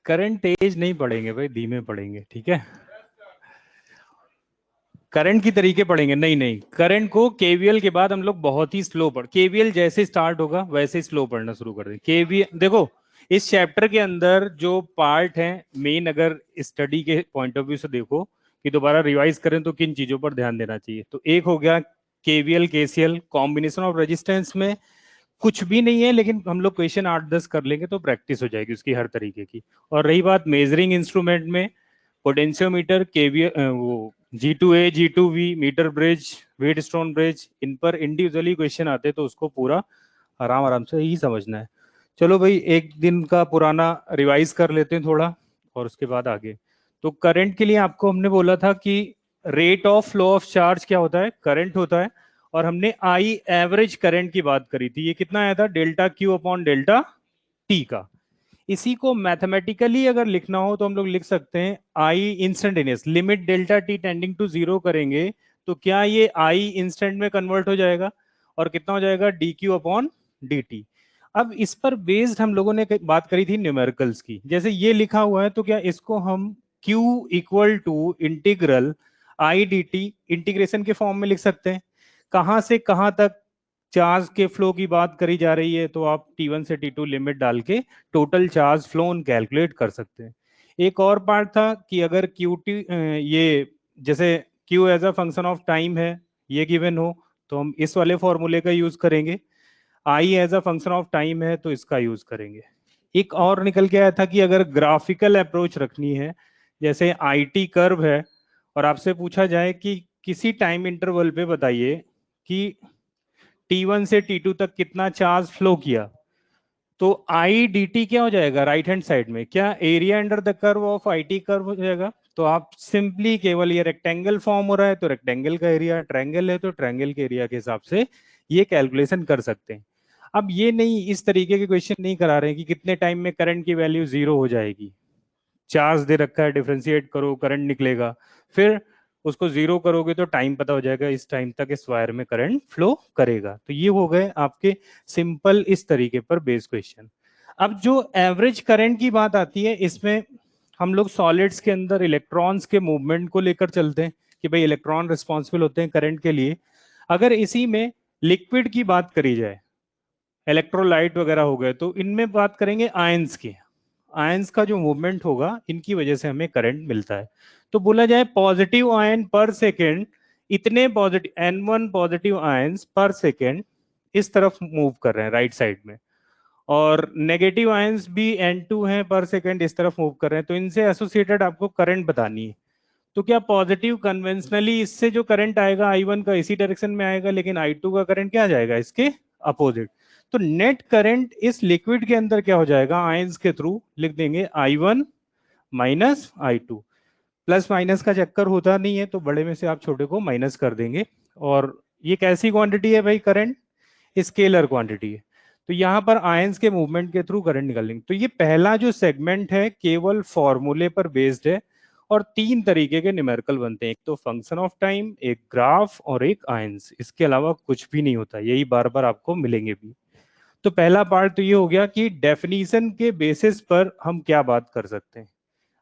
Current तेज नहीं पढ़ेंगे भाई, धीमे पढ़ेंगे, ठीक है। करंट की तरीके पढ़ेंगे, नहीं नहीं, करंट को केवीएल के बाद हम लोग बहुत ही स्लो पढ़, केवीएल जैसे स्टार्ट होगा वैसे ही स्लो पढ़ना शुरू कर दें। केवीएल देखो, इस चैप्टर के अंदर जो पार्ट है मेन, अगर स्टडी के पॉइंट ऑफ व्यू से देखो कि दोबारा रिवाइज करें तो किन चीजों पर ध्यान देना चाहिए, तो एक हो गया KVL KCL, combination of resistance में कुछ भी नहीं है, लेकिन हम लोग क्वेश्चन 8-10 कर लेंगे तो प्रैक्टिस हो जाएगी उसकी हर तरीके की। और रही बात मेजरिंग इंस्ट्रूमेंट में, पोटेंशियोमीटर, केवीए, वो G2A G2V, meter bridge, Wheatstone bridge, इन पर इंडिविजुअली क्वेश्चन आते हैं तो उसको पूरा आराम आराम से ही समझना है। चलो भाई, एक दिन का पुराना रिवाइज कर लेते हैं थोड़ा, और उसके बाद आगे। तो करंट के लिए आपको हमने बोला था कि rate of flow of charge क्या होता है, करंट होता है। और हमने आई एवरेज करंट की बात करी थी, ये कितना आया था, delta Q upon delta T का। इसी को मैथमेटिकली अगर लिखना हो तो हम लोग लिख सकते हैं I instantaneous, limit delta T tending to zero करेंगे तो क्या ये आई इंस्टेंट में कन्वर्ट हो जाएगा, और कितना हो जाएगा, D Q upon D T. अब इस पर बेस्ड हम लोगों ने बात करी थी न्यूमेरिकल्स की, जैसे ये लिखा हुआ है तो क्या इसको हम Q equal to integral I D T integration के फॉर्म में लिख सकते हैं। कहां से कहां तक चार्ज के फ्लो की बात करी जा रही है, तो आप T1 से T2 लिमिट डाल के टोटल चार्ज फ्लो कैलकुलेट कर सकते हैं। एक और पार्ट था कि अगर क्यू टी, ये जैसे Q as a function of time है, ये गिवन हो तो हम इस वाले फॉर्मूले का यूज करेंगे, I as a function of time है तो इसका यूज करेंगे। एक और निकल के आया था कि अगर ग्राफिकल अप्रोच रखनी है, जैसे आई टी कर्व है, और आपसे पूछा जाए कि किसी टाइम इंटरवल पे बताइए कि T1 से T2 तक कितना चार्ज फ्लो किया, तो आई डी टी क्या हो जाएगा, राइट हैंड साइड में क्या area under the curve of I T curve हो जाएगा। तो आप सिंपली केवल, ये रेक्टेंगल फॉर्म हो रहा है तो रेक्टेंगल का एरिया, ट्रायंगल है तो ट्रायंगल के एरिया के हिसाब से ये कैलकुलेशन कर सकते हैं। अब ये नहीं, इस तरीके के क्वेश्चन नहीं करा रहे हैं कि कितने टाइम में करंट की वैल्यू जीरो हो जाएगी, चार्ज दे रखा है, डिफरेंशिएट करो करंट निकलेगा, फिर उसको जीरो करोगे तो टाइम पता हो जाएगा, इस टाइम तक इस वायर में करंट फ्लो करेगा। तो ये हो गए आपके सिंपल इस तरीके पर बेस क्वेश्चन। अब जो एवरेज करंट की बात आती है, इसमें हम लोग सॉलिड्स के अंदर इलेक्ट्रॉन्स के मूवमेंट को लेकर चलते हैं कि भाई इलेक्ट्रॉन रिस्पॉन्सिबल होते हैं करंट के लिए। अगर इसी में लिक्विड की बात करी जाए, इलेक्ट्रोलाइट वगैरह हो गए, तो इनमें बात करेंगे आयंस की। आयंस का जो मूवमेंट होगा, इनकी वजह से हमें करंट मिलता है। तो बोला जाए पॉजिटिव आयन पर सेकेंड, इतने पॉजिटिव N1 पॉजिटिव आयंस पर सेकेंड इस तरफ मूव कर रहे हैं राइट साइड में, और नेगेटिव आयंस भी N2 हैं पर सेकेंड इस तरफ मूव कर रहे हैं, तो इनसे एसोसिएटेड आपको करंट बतानी है। तो क्या पॉजिटिव कन्वेंशनली इससे जो करंट आएगा I1 का इसी डायरेक्शन में आएगा, लेकिन I2 का करंट क्या आ जाएगा, इसके अपोजिट। तो नेट करंट इस लिक्विड के अंदर क्या हो जाएगा, आयंस के थ्रू लिख देंगे I1 minus I2। Plus minus का चक्कर होता नहीं है तो बड़े में से आप छोटे को माइनस कर देंगे। और ये कैसी क्वांटिटी है भाई, करंट स्केलर क्वांटिटी है। तो यहाँ पर आयंस के मूवमेंट के थ्रू करंट निकालेंगे। तो ये पहला जो सेगमेंट है केवल फॉर्मूले पर बेस्ड है, और तीन तरीके के न्यूमेरिकल बनते हैं, एक तो फंक्शन ऑफ टाइम, एक ग्राफ, और एक आयंस। इसके अलावा कुछ भी नहीं होता, यही बार बार आपको मिलेंगे भी। तो पहला पार्ट तो ये हो गया कि डेफिनेशन के बेसिस पर हम क्या बात कर सकते हैं।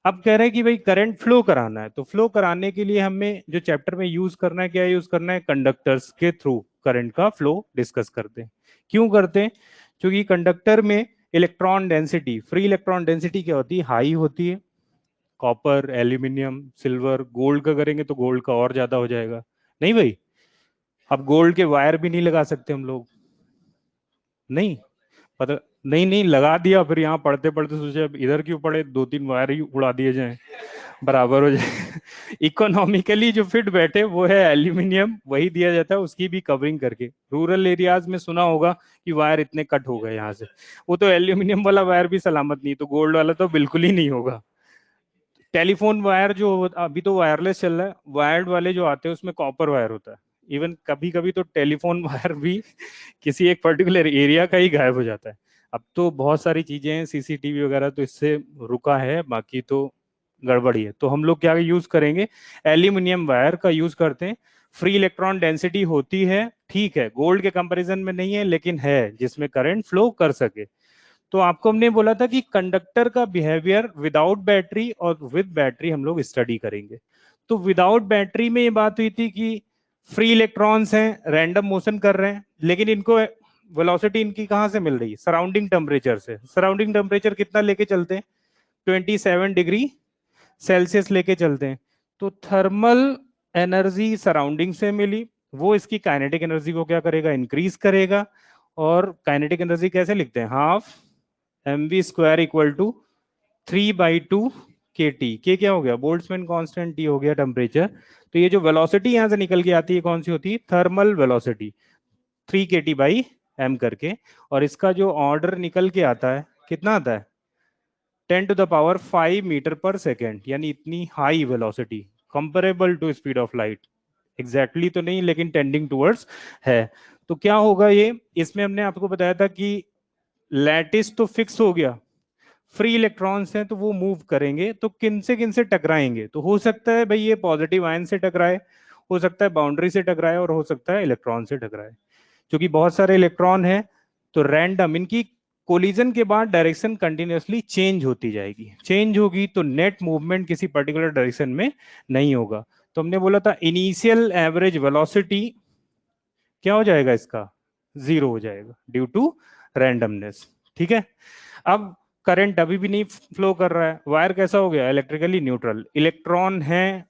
अब कह रहे हैं कि भाई करंट फ्लो कराना है, तो फ्लो कराने के लिए हमें जो चैप्टर में यूज करना है, क्या यूज करना है, कंडक्टर्स के थ्रू करंट का फ्लो डिस्कस करते हैं। क्यों करते हैं, क्योंकि कंडक्टर में electron density, free electron density क्या होती है, हाई होती है। कॉपर, एल्यूमिनियम, सिल्वर, गोल्ड का करेंगे तो गोल्ड का और ज्यादा हो जाएगा। नहीं भाई, अब गोल्ड के वायर भी नहीं लगा सकते हम लोग, नहीं पता, नहीं नहीं लगा दिया, फिर यहाँ पढ़ते पढ़ते सोचे अब इधर क्यों पढ़े, 2-3 वायर ही उड़ा दिए जाएं, बराबर हो जाए। इकोनॉमिकली जो फिट बैठे वो है एल्यूमिनियम, वही दिया जाता है, उसकी भी कवरिंग करके। रूरल एरियाज में सुना होगा कि वायर इतने कट हो गए यहाँ से, वो तो एल्यूमिनियम वाला वायर भी सलामत नहीं, तो गोल्ड वाला तो बिल्कुल ही नहीं होगा। टेलीफोन वायर जो अभी तो वायरलेस चल रहा है, वायर्ड वाले जो आते हैं उसमें कॉपर वायर होता है। इवन कभी कभी तो टेलीफोन वायर भी किसी एक पर्टिकुलर एरिया का ही गायब हो जाता है। अब तो बहुत सारी चीजें हैं, सीसीटीवी वगैरह तो इससे रुका है, बाकी तो गड़बड़ी है। तो हम लोग क्या यूज करेंगे, एल्यूमिनियम वायर का यूज करते हैं। फ्री इलेक्ट्रॉन डेंसिटी होती है, ठीक है, गोल्ड के कंपैरिजन में नहीं है लेकिन है, जिसमें करंट फ्लो कर सके। तो आपको हमने बोला था कि कंडक्टर का बिहेवियर विदाउट बैटरी और विद बैटरी हम लोग स्टडी करेंगे। तो विदाउट बैटरी में ये बात हुई थी कि फ्री इलेक्ट्रॉन्स हैं, रैंडम मोशन कर रहे हैं, लेकिन इनको वेलोसिटी इनकी कहाँ से मिल रही है? सराउंडिंग टेम्परेचर से। सराउंडिंग टेम्परेचर कितना लेके चलते हैं? 27 डिग्री सेल्सियस लेके चलते हैं। तो थर्मल एनर्जी सराउंडिंग से मिली, वो इसकी काइनेटिक एनर्जी को क्या करेगा? इंक्रीज करेगा। और काइनेटिक एनर्जी कैसे लिखते हैं? Half mv² equal to 3/2 kT। के क्या हो गया? Boltzmann constant. टी हो गया टेम्परेचर। तो ये जो वेलोसिटी यहां से निकल के आती है कौन सी होती है? थर्मल वेलोसिटी, 3 kT/m करके। और इसका जो ऑर्डर निकल के आता है कितना आता है? 10⁵ मीटर पर सेकेंड, यानी इतनी high velocity, comparable to speed of light. Exactly तो नहीं, लेकिन टेंडिंग टूवर्ड्स है। तो क्या होगा ये? इसमें हमने आपको बताया था कि लैटिस तो फिक्स हो गया, फ्री इलेक्ट्रॉन्स हैं तो वो मूव करेंगे, तो किन से टकराएंगे? तो हो सकता है भाई ये पॉजिटिव आयन से टकराए, हो सकता है बाउंड्री से टकराए, और हो सकता है इलेक्ट्रॉन से टकराए। क्योंकि बहुत सारे इलेक्ट्रॉन हैं तो रैंडम इनकी कोलिजन के बाद डायरेक्शन कंटिन्यूअसली चेंज होती जाएगी। चेंज होगी तो नेट मूवमेंट किसी पर्टिकुलर डायरेक्शन में नहीं होगा। तो हमने बोला था इनिशियल एवरेज वेलोसिटी क्या हो जाएगा? इसका 0 हो जाएगा ड्यू टू रैंडमनेस। ठीक है। अब करंट अभी भी नहीं फ्लो कर रहा है, वायर कैसा हो गया? Electrically neutral. इलेक्ट्रॉन है,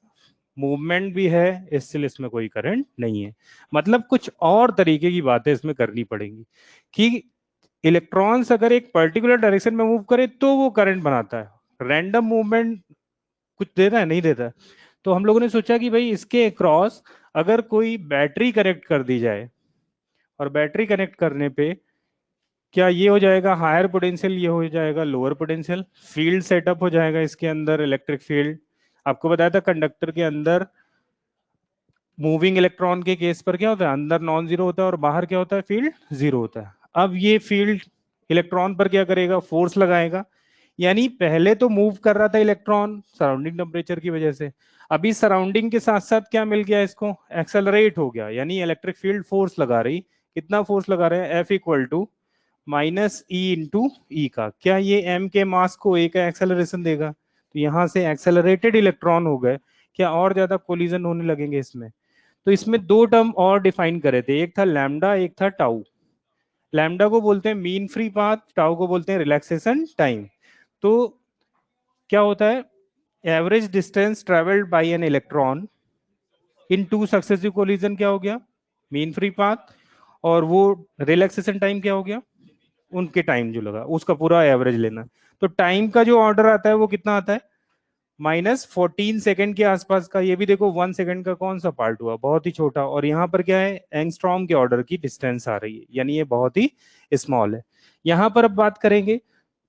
मूवमेंट भी है, स्टिल इसमें कोई करंट नहीं है। मतलब कुछ और तरीके की बातें इसमें करनी पड़ेंगी कि इलेक्ट्रॉन्स अगर एक पर्टिकुलर डायरेक्शन में मूव करे तो वो करंट बनाता है। रैंडम मूवमेंट कुछ देता है, नहीं देता है। तो हम लोगों ने सोचा कि भाई इसके क्रॉस अगर कोई बैटरी कनेक्ट कर दी जाए, और बैटरी कनेक्ट करने पे क्या ये हो जाएगा हायर पोटेंशियल, ये हो जाएगा लोअर पोटेंशियल, फील्ड सेटअप हो जाएगा इसके अंदर, इलेक्ट्रिक फील्ड। आपको बताया था कंडक्टर के अंदर मूविंग इलेक्ट्रॉन के केस पर क्या होता है? अंदर नॉन जीरो होता है और बाहर क्या होता है? फील्ड जीरो होता है। अब ये फील्ड इलेक्ट्रॉन पर क्या करेगा? फोर्स लगाएगा। यानी पहले तो मूव कर रहा था इलेक्ट्रॉन सराउंडिंग टेम्परेचर की वजह से, अभी सराउंडिंग के साथ साथ क्या मिल गया इसको? एक्सेलरेट हो गया, यानी इलेक्ट्रिक फील्ड फोर्स लगा रही। कितना फोर्स लगा रहे हैं? F = -E × E का। क्या ये m के मास को a का एक्सेलरेशन देगा? तो यहां से एक्सेलरेटेड इलेक्ट्रॉन हो गए, क्या और ज्यादा कोलिजन होने लगेंगे इसमें? तो इसमें दो टर्म और डिफाइन करे थे, एक था लैम्डा, एक था टाउ। लैम्डा को बोलते हैं मीन फ्री पाथ, टाउ को बोलते हैं रिलैक्सेशन टाइम। तो क्या होता है? Average distance travelled by an electron in two successive collision क्या हो गया? Mean free path. और वो रिलैक्सेशन टाइम क्या हो गया? उनके टाइम जो लगा उसका पूरा एवरेज लेना। तो टाइम का जो ऑर्डर आता है वो कितना आता है? -14 सेकेंड के आसपास का। ये भी देखो 1 सेकेंड का कौन सा पार्ट हुआ? बहुत ही छोटा। और यहाँ पर क्या है? एंगस्ट्रॉम के ऑर्डर की डिस्टेंस आ रही है, यानी ये बहुत ही स्मॉल है। यहाँ पर अब बात करेंगे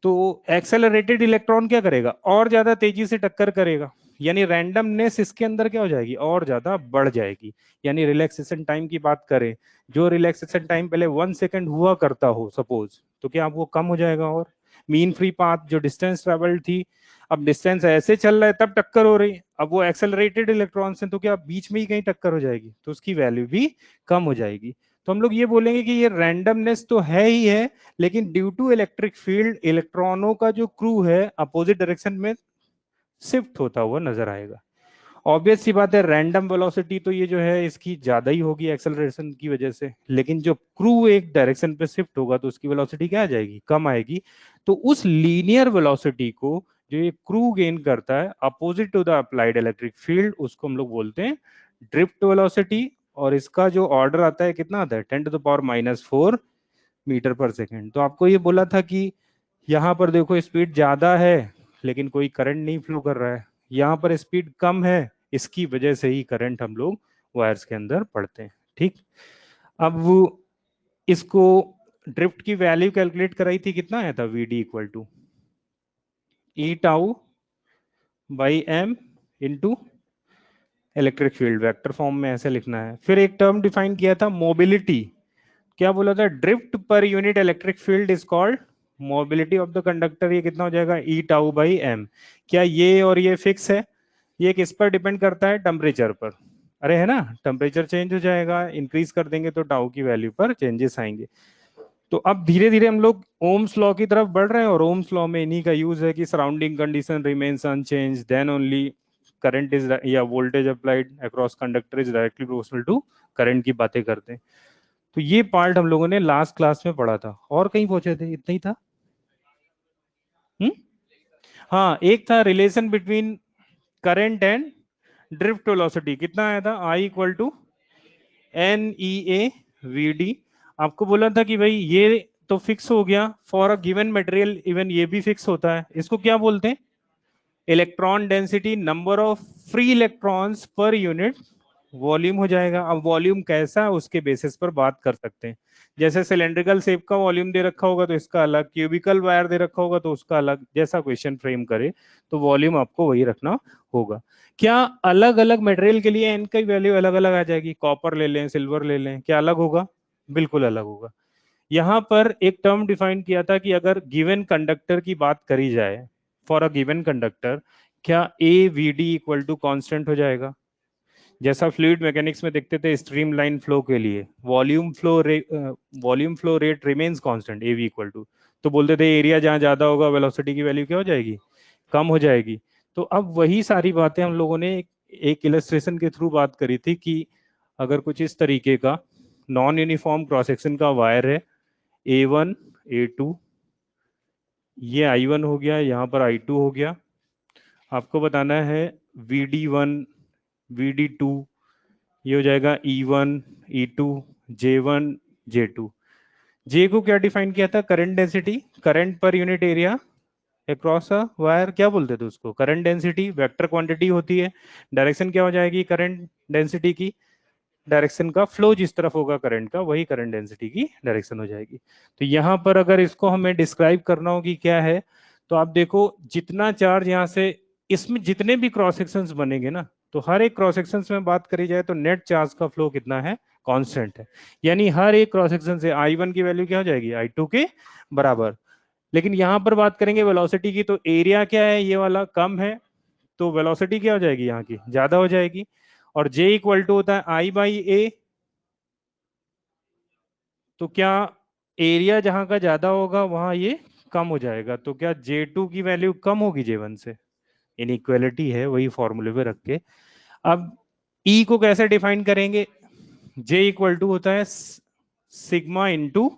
तो एक्सेलरेटेड इलेक्ट्रॉन क्या करेगा? और ज्यादा तेजी से टक्कर करेगा, यानी रैंडमनेस इसके अंदर क्या हो जाएगी? और ज्यादा बढ़ जाएगी। यानी रिलैक्सेशन टाइम की बात करें, जो रिलैक्सेशन टाइम पहले 1 सेकेंड हुआ करता हो सपोज, तो क्या वो कम हो जाएगा? और मीन फ्री पाथ जो डिस्टेंस ट्रेवल्ड थी, अब डिस्टेंस ऐसे चल रहा है तब टक्कर हो रही है। अब वो एक्सेलरेटेड इलेक्ट्रॉन्स हैं तो क्या बीच में ही कहीं टक्कर हो जाएगी? तो उसकी वैल्यू भी कम हो जाएगी। तो हम लोग ये बोलेंगे कि ये रैंडमनेस तो है ही है, लेकिन ड्यू टू इलेक्ट्रिक फील्ड इलेक्ट्रॉनों का जो क्रू है अपोजिट डायरेक्शन में शिफ्ट होता हुआ नजर आएगा। ऑब्वियस सी बात है, रैंडम वेलोसिटी तो ये जो है इसकी ज्यादा ही होगी एक्सेलरेशन की वजह से, लेकिन जो क्रू एक डायरेक्शन पे शिफ्ट होगा तो उसकी वेलोसिटी क्या आ जाएगी? कम आएगी। तो उस लीनियर वेलोसिटी को जो ये क्रू गेन करता है opposite to the applied electric field, उसको हम लोग बोलते हैं ड्रिफ्ट वेलोसिटी। और इसका जो ऑर्डर आता है कितना आता है? 10⁻⁻⁴ मीटर पर सेकेंड। तो आपको ये बोला था कि यहाँ पर देखो स्पीड ज्यादा है लेकिन कोई करंट नहीं फ्लो कर रहा है, यहाँ पर स्पीड कम है, इसकी वजह से ही करंट हम लोग वायर्स के अंदर पढ़ते हैं। ठीक। अब वो इसको ड्रिफ्ट की वैल्यू कैलकुलेट कराई थी, कितना आया था? VD = E τ/m into electric field, vector form में ऐसे लिखना है। फिर एक टर्म डिफाइन किया था मोबिलिटी। क्या बोला था? Drift per unit electric field is called mobility of the conductor. ये कितना हो जाएगा? E τ/m। क्या ये और ये फिक्स है? ये किस पर डिपेंड करता है? टेम्परेचर पर। अरे है ना, टेम्परेचर चेंज हो जाएगा, इंक्रीज कर देंगे तो टाउ की वैल्यू पर चेंजेस आएंगे। तो अब धीरे धीरे हम लोग ओम्स लॉ की तरफ बढ़ रहे हैं, और ओम्स लॉ में इन्हीं का यूज है कि surrounding condition remains unchange, then only current is या voltage applied across conductor is directly proportional to current की बातें करते हैं। तो ये पार्ट हम लोगों ने लास्ट क्लास में पढ़ा था, और कहीं पहुंचे थे? इतना ही था। हम्म। हाँ, एक था relation between current and drift velocity. कितना आया था? I equal to N e A we d. आपको बोला था कि भाई ये तो फिक्स हो गया for a given material, even ये भी फिक्स होता है। इसको क्या बोलते हैं? Electron density, number of free electrons per unit volume हो जाएगा। अब वॉल्यूम कैसा है उसके बेसिस पर बात कर सकते हैं। जैसे सिलेंड्रिकल शेप का वॉल्यूम दे रखा होगा तो इसका अलग, क्यूबिकल वायर दे रखा होगा तो उसका अलग, जैसा क्वेश्चन फ्रेम करे तो वॉल्यूम आपको वही रखना होगा। क्या अलग अलग मटेरियल के लिए एन की वैल्यू अलग अलग आ जाएगी? कॉपर ले लें, सिल्वर ले लें, क्या अलग होगा? बिल्कुल अलग होगा। यहां पर एक टर्म डिफाइन किया था कि अगर गिवन कंडक्टर की बात करी जाए, फॉर अ गिवन कंडक्टर, क्या A we D equal to constant हो जाएगा? जैसा फ्लूइड मैकेनिक्स में देखते थे स्ट्रीमलाइन फ्लो के लिए volume flow rate remains constant, AV equal to, तो बोलते थे एरिया जहां ज्यादा होगा वेलोसिटी की वैल्यू क्या हो जाएगी? कम हो जाएगी। तो अब वही सारी बातें हम लोगों ने एक इलस्ट्रेशन के थ्रू बात करी थी कि अगर कुछ इस तरीके का नॉन यूनिफॉर्म क्रॉस सेक्शन का वायर है, A1 A2, ये I1 हो गया, यहाँ पर I2 हो गया। आपको बताना है VD1 VD2, ये हो जाएगा E1 E2 J1 J2। जे को क्या डिफाइन किया था? Current density, current per unit area across a wire, क्या बोलते थे उसको? Current density. वेक्टर क्वांटिटी होती है, डायरेक्शन क्या हो जाएगी करंट डेंसिटी की? डायरेक्शन का फ्लो जिस तरफ होगा करंट का, वही करंट डेंसिटी की डायरेक्शन हो जाएगी। तो यहाँ पर अगर इसको हमें डिस्क्राइब करना हो कि क्या है, तो आप देखो जितना चार्ज यहाँ से, इसमें जितने भी क्रॉस सेक्शंस बनेंगे ना, तो हर एक क्रॉस सेक्शंस में बात करी जाए तो नेट चार्ज का फ्लो कितना है? कांस्टेंट है। यानी हर एक क्रॉस सेक्शन से I1 की वैल्यू क्या हो जाएगी? I2 के बराबर। लेकिन यहां पर बात करेंगे वेलोसिटी की, तो एरिया क्या है? ये वाला कम है, तो वेलोसिटी क्या हो जाएगी यहाँ की? ज्यादा हो जाएगी। और J इक्वल टू होता है I/A। तो क्या एरिया जहां का ज्यादा होगा वहां ये कम हो जाएगा, तो क्या J2 की वैल्यू कम होगी J1 से? इनइक्वालिटी है, वही फॉर्मूले पे रख के। अब E को कैसे डिफाइन करेंगे? J इक्वल टू होता है सिग्मा इंटू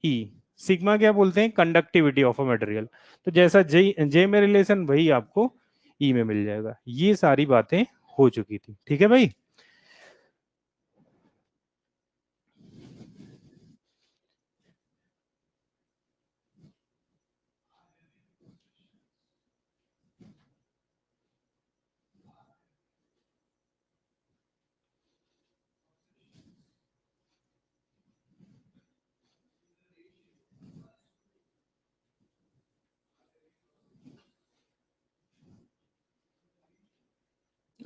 ई। सिग्मा क्या बोलते हैं? Conductivity of a material. तो जैसा जे में रिलेशन, वही आपको ई में मिल जाएगा। ये सारी बातें हो चुकी थी, ठीक है भाई।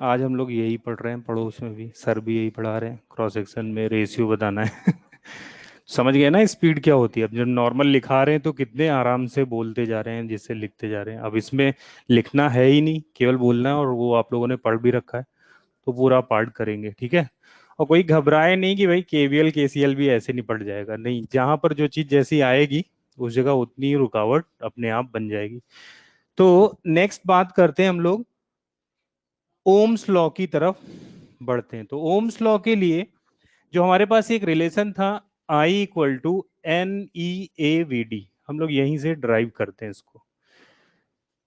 आज हम लोग यही पढ़ रहे हैं, पड़ोस में भी सर भी यही पढ़ा रहे हैं, क्रॉस सेक्शन में रेशियो बताना है। समझ गए ना स्पीड क्या होती है? अब जब नॉर्मल लिखा रहे हैं तो कितने आराम से बोलते जा रहे हैं, जिससे लिखते जा रहे हैं। अब इसमें लिखना है ही नहीं, केवल बोलना है, और वो आप लोगों ने पढ़ भी रखा है, तो पूरा पार्ट करेंगे, ठीक है। और कोई घबराए नहीं कि भाई केवीएल केसीएल भी ऐसे नहीं पड़ जाएगा, नहीं, जहां पर जो चीज जैसी आएगी उस जगह उतनी ही रुकावट अपने आप बन जाएगी। तो नेक्स्ट बात करते हैं हम लोग ओम्स लॉ की तरफ बढ़ते हैं। तो ओम्स लॉ के लिए जो हमारे पास एक रिलेशन था, I equal to N e A we d, हम लोग यहीं से ड्राइव करते हैं इसको।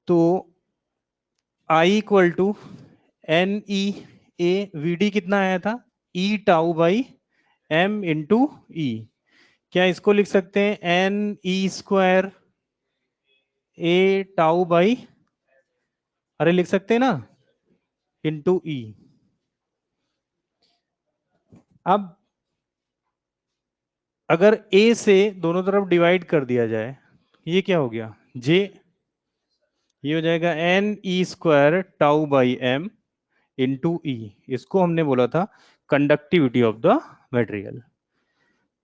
तो I equal to N e A we d कितना आया था? E tau by m into e. क्या इसको लिख सकते हैं? N E square A tau by, अरे लिख सकते हैं ना, इंटू ई। अब अगर ए से दोनों तरफ डिवाइड कर दिया जाए, ये क्या हो गया? जे, ये हो जाएगा n E square tau by m into e. इसको हमने बोला था कंडक्टिविटी ऑफ द मटेरियल।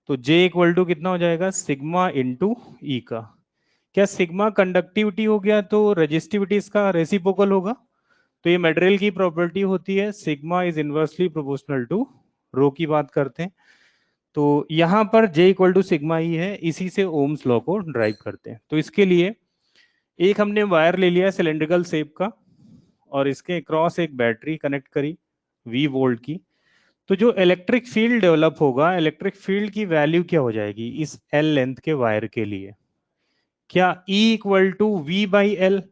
तो J इक्वल टू कितना हो जाएगा? सिग्मा इंटू ई का। क्या सिग्मा कंडक्टिविटी हो गया तो रेजिस्टिविटी इसका रेसिप्रोकल होगा? तो ये मटेरियल की प्रॉपर्टी होती है, sigma is inversely proportional to rho की बात करते हैं। तो यहाँ पर J equal to sigma e है, इसी से ओम्स लॉ को ड्राइव करते हैं। तो इसके लिए एक हमने वायर ले लिया सिलेंड्रिकल शेप का, और इसके क्रॉस एक बैटरी कनेक्ट करी V वोल्ट की। तो जो इलेक्ट्रिक फील्ड डेवलप होगा, इलेक्ट्रिक फील्ड की वैल्यू क्या हो जाएगी इस L लेंथ के वायर के लिए? क्या E equal to V by L?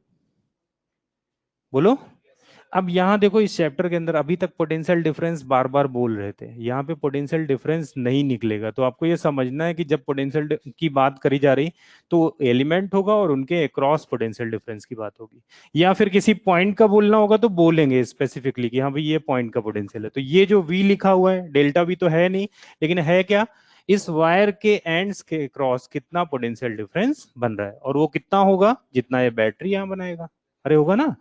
बोलो। अब यहाँ देखो, इस चैप्टर के अंदर अभी तक पोटेंशियल डिफरेंस बार बार बोल रहे थे, यहाँ पे पोटेंशियल डिफरेंस नहीं निकलेगा। तो आपको ये समझना है कि जब पोटेंशियल की बात करी जा रही तो एलिमेंट होगा और उनके अक्रॉस पोटेंशियल डिफरेंस की बात होगी, या फिर किसी पॉइंट का बोलना होगा तो बोलेंगे स्पेसिफिकली कि हाँ भाई ये पॉइंट का पोटेंशियल है। तो ये जो वी लिखा हुआ है, डेल्टा वी तो है नहीं, लेकिन है क्या, इस वायर के एंड्स के क्रॉस कितना पोटेंशियल डिफरेंस बन रहा है, और वो कितना होगा जितना ये बैटरी यहाँ बनाएगा। अरे होगा ना।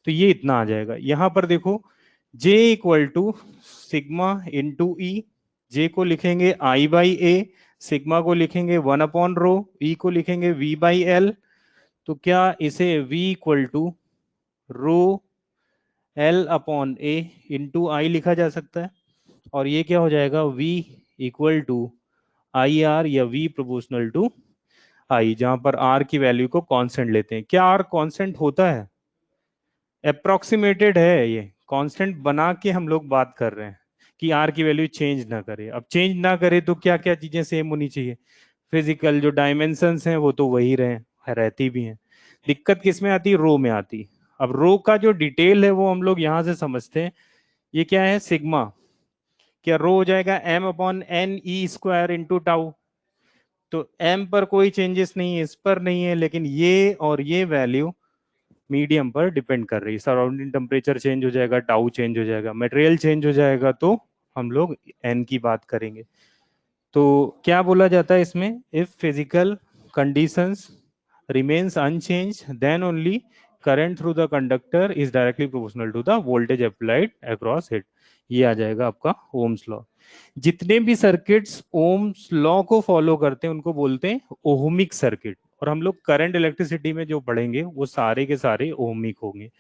तो ये इतना आ जाएगा। यहां पर देखो, J equal to sigma into e. J को लिखेंगे I बाई ए, सिग्मा को लिखेंगे 1/रो, ई को लिखेंगे V बाई एल। तो क्या इसे V equal to rho L upon A into I लिखा जा सकता है? और ये क्या हो जाएगा, V equal to I R, या V प्रोपोर्शनल टू आई, जहां पर R की वैल्यू को कांस्टेंट लेते हैं। क्या R कांस्टेंट होता है? अप्रोक्सीमेटेड है, ये कांस्टेंट बना के हम लोग बात कर रहे हैं कि आर की वैल्यू चेंज ना करे। अब चेंज ना करे तो क्या क्या चीजें सेम होनी चाहिए? फिजिकल जो डायमेंशंस हैं वो तो वही रहे, रहती भी हैं। दिक्कत किस में आती है? रो में आती। अब रो का जो डिटेल है वो हम लोग यहाँ से समझते हैं। ये क्या है, सिग्मा। क्या रो हो जाएगा एम अपॉन एन ई स्क्वायर इंटू टाउ। तो एम पर कोई चेंजेस नहीं है, इस पर नहीं है, लेकिन ये और ये वैल्यू मीडियम पर डिपेंड कर रही है। सराउंडिंग टेम्परेचर चेंज हो जाएगा, टाउ चेंज हो जाएगा, मटेरियल चेंज हो जाएगा, तो हम लोग एन की बात करेंगे। तो क्या बोला जाता है इसमें, if physical conditions remains unchange then only current through the conductor is directly proportional to the voltage applied across it. ये आ जाएगा आपका ओम्स लॉ। जितने भी सर्किट्स ओम्स लॉ को फॉलो करते हैं उनको बोलते हैं ओहमिक सर्किट। और हम लोग करंट इलेक्ट्रिसिटी में जो पढ़ेंगे वो सारे के सारे ओहमिक होंगे।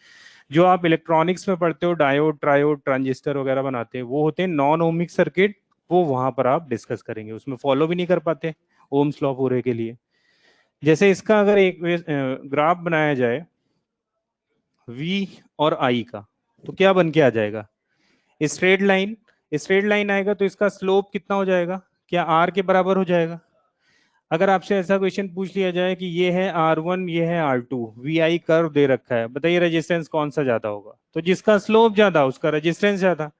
जो आप इलेक्ट्रॉनिक्स में पढ़ते हो, डायोड ट्रायोड ट्रांजिस्टर वगैरह बनाते हैं, वो होते हैं नॉन ओहमिक सर्किट। वो वहां पर आप डिस्कस करेंगे, उसमें फॉलो भी नहीं कर पाते ओम्स लॉ पूरे के लिए। जैसे इसका अगर एक ग्राफ बनाया जाए V और I का, तो क्या बन के आ जाएगा? Straight line. स्ट्रेट लाइन आएगा तो इसका स्लोप कितना हो जाएगा? क्या R के बराबर हो जाएगा? अगर आपसे ऐसा क्वेश्चन पूछ लिया जाए कि ये है R1, ये है R2, VI कर्व दे रखा है, बताइए रेजिस्टेंस कौन सा ज्यादा होगा? तो जिसका स्लोप ज्यादा उसका रेजिस्टेंस ज्यादा।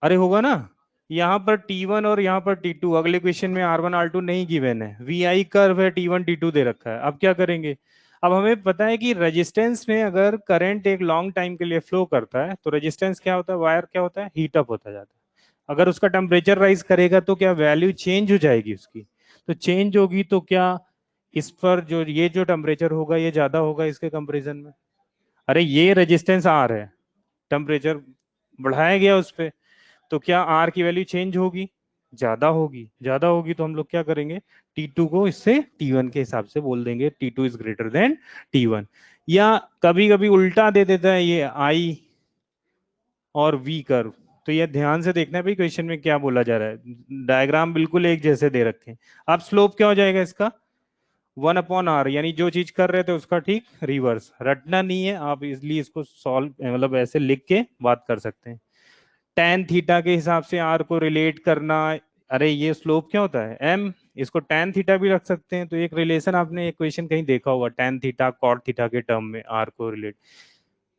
अरे होगा ना। यहाँ पर T1 और यहाँ पर T2, अगले क्वेश्चन में R1 R2 नहीं गिवन है, VI कर्व है, T1 T2 दे रखा है। अब क्या करेंगे? अब हमें पता है कि रेजिस्टेंस में अगर करंट एक लॉन्ग टाइम के लिए फ्लो करता है तो रेजिस्टेंस क्या होता है, वायर क्या होता है, हीट अप होता जाता है। अगर उसका टेम्परेचर राइज करेगा तो क्या वैल्यू चेंज हो जाएगी उसकी? तो चेंज होगी तो क्या इस पर जो ये जो टेम्परेचर होगा ये ज्यादा होगा इसके कंपेरिजन में? अरे ये रेजिस्टेंस आर है, टेम्परेचर बढ़ाया गया उस पर, तो क्या आर की वैल्यू चेंज होगी? ज्यादा होगी। ज्यादा होगी तो हम लोग क्या करेंगे, T2 को इससे T1 के हिसाब से बोल देंगे, T2 is greater than T1। या कभी कभी उल्टा दे देता है ये I और V कर्व। तो ये ध्यान से देखना है भाई क्वेश्चन में क्या बोला जा रहा है, डायग्राम बिल्कुल एक जैसे दे रखे हैं। अब स्लोप क्या हो जाएगा इसका, 1/r, यानी जो चीज कर रहे थे उसका ठीक रिवर्स। रटना नहीं है आप, इसलिए इसको सॉल्व मतलब ऐसे लिख के बात कर सकते हैं। tan थीटा के हिसाब से आर को रिलेट करना। अरे ये स्लोप क्या होता है, एम, इसको tan थीटा भी रख सकते हैं। तो एक रिलेशन आपने एक क्वेश्चन कहीं देखा होगा, tan थीटा cot थीटा के टर्म में आर को रिलेट।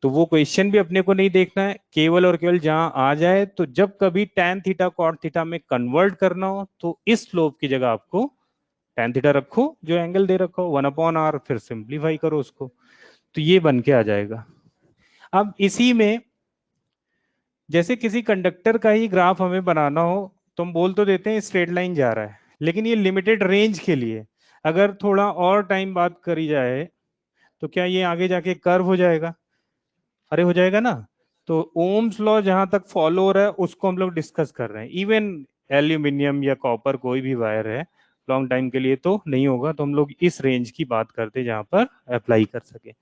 तो वो क्वेश्चन भी अपने को नहीं देखना है, केवल और केवल जहां आ जाए तो जब कभी tan थीटा cot थीटा में कन्वर्ट करना हो तो इस स्लोप की जगह आपको tan थीटा रखो जो एंगल दे रखो 1/r, फिर सिंप्लीफाई करो उसको, तो ये बन के आ जाएगा। अब इसी में जैसे किसी कंडक्टर का ही ग्राफ हमें बनाना हो तो हम बोल तो देते हैं स्ट्रेट लाइन जा रहा है, लेकिन ये लिमिटेड रेंज के लिए। अगर थोड़ा और टाइम बात करी जाए तो क्या ये आगे जाके कर्व हो जाएगा? अरे हो जाएगा ना। तो ओम्स लॉ जहां तक फॉलो हो रहा है उसको हम लोग डिस्कस कर रहे हैं। इवन एल्यूमिनियम या कॉपर कोई भी वायर है लॉन्ग टाइम के लिए तो नहीं होगा, तो हम लोग इस रेंज की बात करते हैं जहां पर अप्लाई कर सके।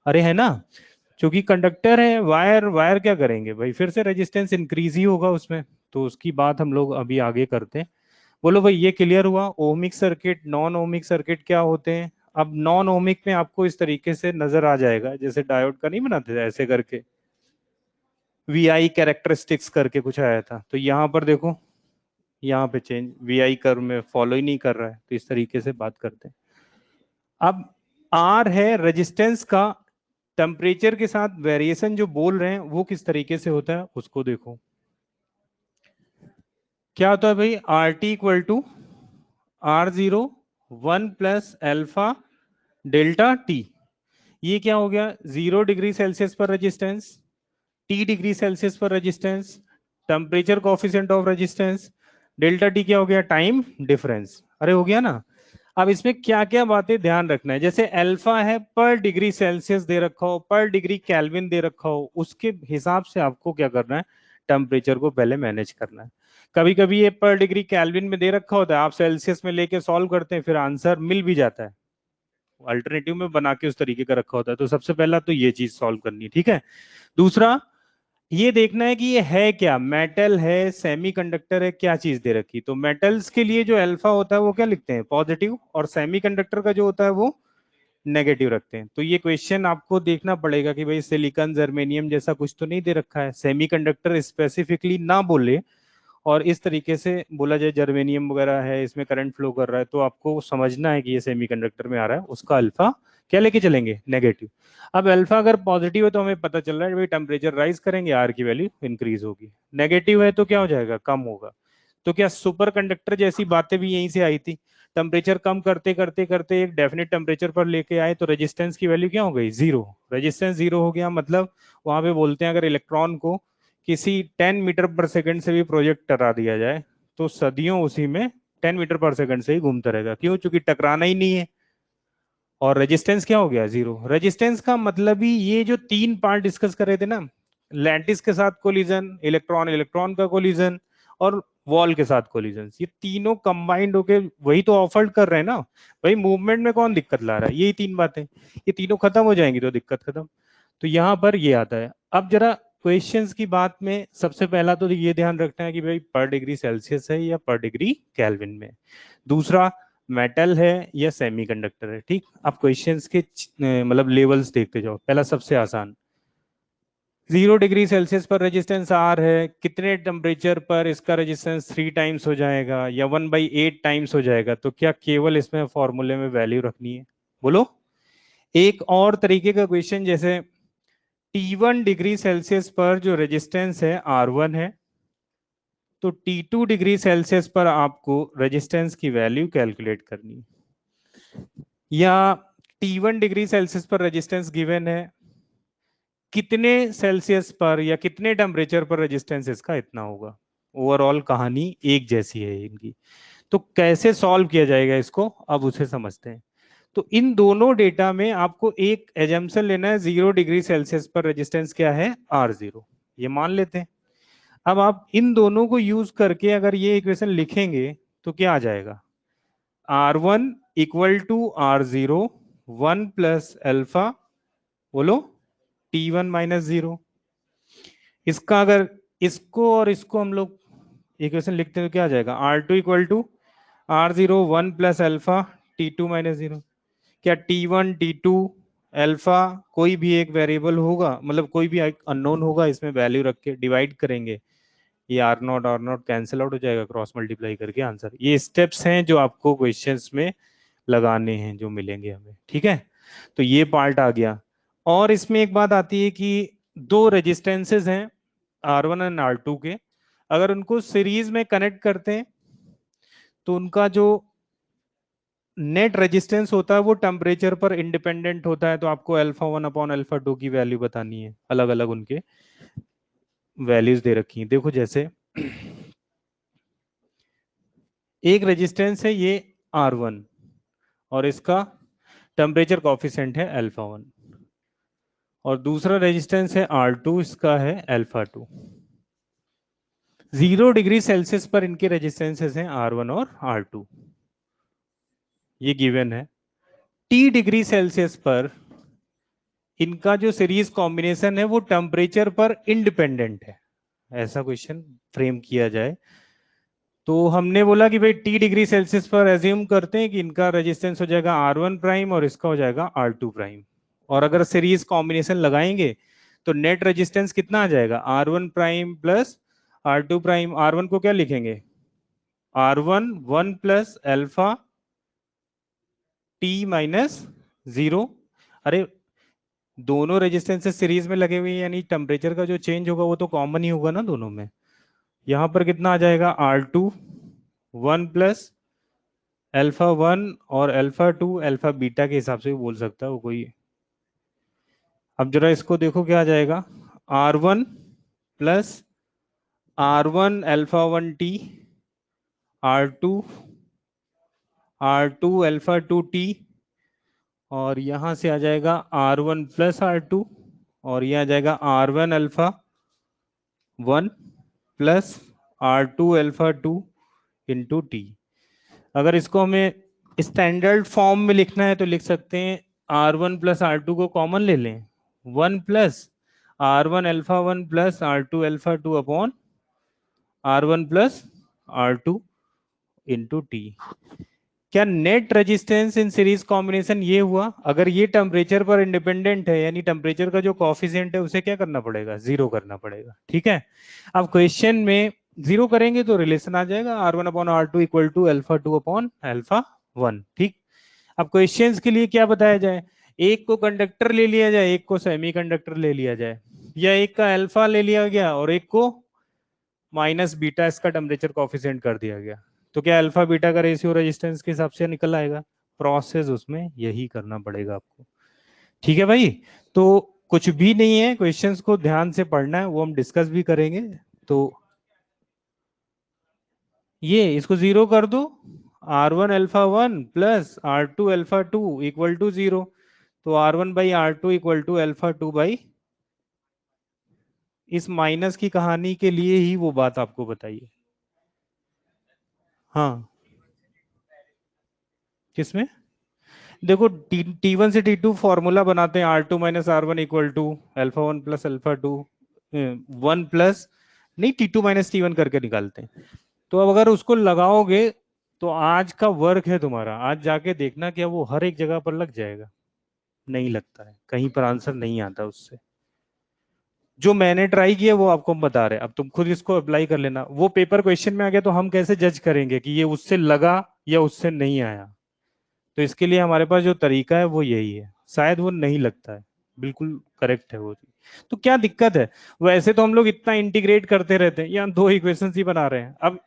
अरे है ना। क्योंकि कंडक्टर है, वायर वायर क्या करेंगे भाई, फिर से रेजिस्टेंस इंक्रीज ही होगा उसमें। तो उसकी बात हम लोग अभी आगे करते हैं। बोलो भाई ये क्लियर हुआ। Ohmic circuit, non ohmic circuit क्या होते हैं। अब नॉन ओमिक में आपको इस तरीके से नजर आ जाएगा, जैसे डायोड का नहीं बनाते थे ऐसे करके, वीआई कैरेक्टरिस्टिक्स करके कुछ आया था, तो यहाँ पर देखो, यहाँ पे चेंज वीआई कर्व में फॉलो ही नहीं कर रहा है, तो इस तरीके से बात करते हैं। अब आर है रेजिस्टेंस का टेम्परेचर के साथ वेरिएशन जो बोल रहे हैं वो किस तरीके से होता है उसको देखो। क्या होता है भाई, R T equal to R0 1 plus alpha delta T. ये क्या हो गया, 0 डिग्री सेल्सियस पर रेजिस्टेंस, T डिग्री सेल्सियस पर resistance, temperature coefficient of resistance, delta T क्या हो गया, टाइम डिफरेंस। अरे हो गया ना। अब इसमें क्या क्या बातें ध्यान रखना है, जैसे अल्फा है पर डिग्री सेल्सियस दे रखा हो, पर डिग्री केल्विन दे रखा हो, उसके हिसाब से आपको क्या करना है, टेम्परेचर को पहले मैनेज करना है। कभी कभी ये पर डिग्री केल्विन में दे रखा होता है, आप सेल्सियस में लेके सॉल्व करते हैं, फिर आंसर मिल भी जाता है, अल्टरनेटिव में बना के उस तरीके का रखा होता है। तो सबसे पहला तो ये चीज सॉल्व करनी है, ठीक है। दूसरा ये देखना है कि ये है क्या, मेटल है, सेमीकंडक्टर है, क्या चीज दे रखी। तो मेटल्स के लिए जो अल्फा होता है वो क्या लिखते हैं, पॉजिटिव, और सेमीकंडक्टर का जो होता है वो नेगेटिव रखते हैं। तो ये क्वेश्चन आपको देखना पड़ेगा कि भाई सिलिकॉन जर्मेनियम जैसा कुछ तो नहीं दे रखा है, सेमीकंडक्टर स्पेसिफिकली ना बोले और इस तरीके से बोला जाए जर्मेनियम वगैरह है इसमें करंट फ्लो कर रहा है, तो आपको समझना है कि ये सेमीकंडक्टर में आ रहा है, उसका अल्फा क्या लेके चलेंगे, नेगेटिव। अब अल्फा अगर पॉजिटिव है तो हमें पता चल रहा है भाई टेम्परेचर राइज करेंगे, आर की वैल्यू इंक्रीज होगी। नेगेटिव है तो क्या हो जाएगा, कम होगा। तो क्या सुपर कंडक्टर जैसी बातें भी यहीं से आई थी, टेम्परेचर कम करते करते करते एक डेफिनेट टेम्परेचर पर लेके आए तो रेजिस्टेंस की वैल्यू क्या हो गई, जीरो। रेजिस्टेंस जीरो हो गया, मतलब वहां पे बोलते हैं अगर इलेक्ट्रॉन को किसी 10 मीटर पर सेकंड से भी प्रोजेक्ट करा दिया जाए तो सदियों उसी में 10 मीटर पर सेकंड से ही घूमता रहेगा, क्यों, चूंकि टकराना ही नहीं है। और रेजिस्टेंस क्या हो गया, जीरो। रेजिस्टेंस का मतलब ही ये जो तीन पार्ट डिस्कस कर रहे थे ना, लैंटिस के साथ कोलिजन, इलेक्ट्रॉन इलेक्ट्रॉन का कोलिजन, और वॉल के साथ कोलिजन, ये तीनों कंबाइंड होके वही तो ऑफर्ड कर रहे हैं ना। भाई मूवमेंट में कौन दिक्कत ला रहा है, यही तीन बातें, ये तीनों खत्म हो जाएंगी तो दिक्कत खत्म। तो यहाँ पर ये आता है। अब जरा क्वेश्चंस की बात में सबसे पहला तो ये ध्यान रखना है कि भाई पर डिग्री सेल्सियस है या पर डिग्री केल्विन में। दूसरा मेटल है या सेमीकंडक्टर है, ठीक। अब क्वेश्चंस के मतलब लेवल्स देखते जाओ। पहला सबसे आसान, 0 डिग्री सेल्सियस पर रेजिस्टेंस आर है, कितने टेम्परेचर पर इसका रेजिस्टेंस 3 टाइम्स हो जाएगा या 1/8 टाइम्स हो जाएगा। तो क्या केवल इसमें फॉर्मूले में वैल्यू रखनी है, बोलो। एक और तरीके का क्वेश्चन, जैसे T1 डिग्री सेल्सियस पर जो रेजिस्टेंस है R1 है, तो T2 डिग्री सेल्सियस पर आपको रेजिस्टेंस की वैल्यू कैलकुलेट करनी है। या T1 डिग्री सेल्सियस पर रेजिस्टेंस गिवन है, कितने सेल्सियस पर या कितने टेम्परेचर पर रेजिस्टेंस इसका इतना होगा। ओवरऑल कहानी एक जैसी है इनकी। तो कैसे सॉल्व किया जाएगा इसको, अब उसे समझते हैं। तो इन दोनों डेटा में आपको एक एजम्पशन लेना है, 0 डिग्री सेल्सियस पर रेजिस्टेंस क्या है, R0, ये मान लेते हैं। अब आप इन दोनों को यूज करके अगर ये इक्वेशन लिखेंगे तो क्या आ जाएगा, R1 equal to R0 1 plus alpha, बोलो, T1 - 0। इसका अगर इसको और इसको हम लोग इक्वेशन लिखते हैं तो क्या आ जाएगा, R2 equal to R0 1 plus alpha T2 - 0। क्या T1 T2 अल्फा कोई भी एक वेरिएबल होगा, मतलब कोई भी अननोन होगा, इसमें वैल्यू रख के डिवाइड करेंगे, ये R0 कैंसिल आउट हो जाएगा, क्रॉस मल्टीप्लाई करके आंसर। ये स्टेप्स हैं जो आपको क्वेश्चंस में लगाने हैं, जो मिलेंगे हमें, ठीक है। तो ये पार्ट आ गया। और इसमें एक बात आती है कि दो रेजिस्टेंसेस हैं R1 एंड R2 के, अगर उनको सीरीज में कनेक्ट करते हैं तो उनका जो नेट रेजिस्टेंस होता है वो टेम्परेचर पर इंडिपेंडेंट होता है। तो आपको α1/α2 की वैल्यू बतानी है, अलग अलग उनके वैल्यूज दे रखी हैं। देखो जैसे एक रेजिस्टेंस है ये R1 और इसका टेम्परेचर कॉफिशिएंट है α1, और दूसरा रेजिस्टेंस है R2, इसका है α2। 0 डिग्री सेल्सियस पर इनके रेजिस्टेंसेस हैं R1 और R2, ये गिवन है। T डिग्री सेल्सियस पर इनका जो सीरीज कॉम्बिनेशन है वो टेम्परेचर पर इंडिपेंडेंट है, ऐसा क्वेश्चन फ्रेम किया जाए तो हमने बोला कि भाई टी डिग्री सेल्सियस पर एज्यूम करते हैं कि इनका रेजिस्टेंस हो जाएगा R1 प्राइम और इसका हो जाएगा R2 प्राइम। और अगर सीरीज कॉम्बिनेशन लगाएंगे तो नेट रेजिस्टेंस कितना आ जाएगा, R1 prime plus R2 prime. R1 को क्या लिखेंगे, R1 1 plus alpha T minus zero. अरे दोनों रेजिस्टेंसेस सीरीज में लगे हुए हैं, यानी टेम्परेचर का जो चेंज होगा वो तो कॉमन ही होगा ना दोनों में। यहां पर कितना आ जाएगा, R2 1 प्लस अल्फा 1 और अल्फा 2, अल्फा बीटा के हिसाब से भी बोल सकता है वो कोई। अब जरा इसको देखो क्या आ जाएगा, R1 plus R1 alpha 1 T, R2 R2 alpha 2 T, और यहां से आ जाएगा R1 प्लस R2, और यह आ जाएगा R1 alpha 1 plus R2 alpha 2 into T. अगर इसको हमें स्टैंडर्ड फॉर्म में लिखना है तो लिख सकते हैं R1 प्लस R2 को कॉमन ले लें, 1 plus R1 alpha 1 plus R2 alpha 2 upon R1 plus R2 into t. क्या net resistance in series combination ये हुआ, अगर ये टेम्परेचर पर इंडिपेंडेंट है यानी टेम्परेचर का जो कॉफिशिएंट है उसे क्या करना पड़ेगा, जीरो करना पड़ेगा। ठीक है, अब क्वेश्चन में जीरो करेंगे तो रिलेशन आ जाएगा R1 upon R2 equal to alpha 2 upon alpha 1। ठीक, अब क्वेश्चंस के लिए क्या बताया जाए, एक को कंडक्टर ले लिया जाए, एक को सेमीकंडक्टर ले लिया जाए, या एक का अल्फा ले लिया गया और एक को माइनस बीटा इसका टेम्परेचर कॉफिशिएंट कर दिया गया, तो क्या अल्फा बीटा का रेशियो रेजिस्टेंस के हिसाब से निकल आएगा। प्रोसेस उसमें यही करना पड़ेगा आपको। ठीक है भाई, तो कुछ भी नहीं है, क्वेश्चंस को ध्यान से पढ़ना है, वो हम डिस्कस भी करेंगे। तो ये इसको जीरो कर दो, R1 alpha 1 plus R2 alpha 2 equal to zero, तो R1 by R2 equal to alpha 2 by, इस माइनस की कहानी के लिए ही वो बात आपको बताइए। हाँ, किसमें, देखो T1 से T2 फॉर्मूला बनाते हैं, R2 minus R1 equal to alpha 1 plus alpha 2 1 plus, नहीं T2 माइनस T1 करके निकालते हैं। तो अब अगर उसको लगाओगे तो आज का वर्क है तुम्हारा, आज जाके देखना क्या वो हर एक जगह पर लग जाएगा, नहीं लगता है, कहीं पर आंसर नहीं आता उससे। जो मैंने ट्राई किया वो आपको हम बता रहे हैं, अब तुम खुद इसको अप्लाई कर लेना। वो पेपर क्वेश्चन में आ गया तो हम कैसे जज करेंगे कि ये उससे लगा या उससे नहीं आया। तो इसके लिए हमारे पास जो तरीका है वो यही है, शायद वो नहीं लगता है, बिल्कुल करेक्ट है वो चीज। तो क्या दिक्कत है, वैसे तो हम लोग इतना इंटीग्रेट करते रहते हैं, यहाँ दो इक्वेशन ही बना रहे हैं। अब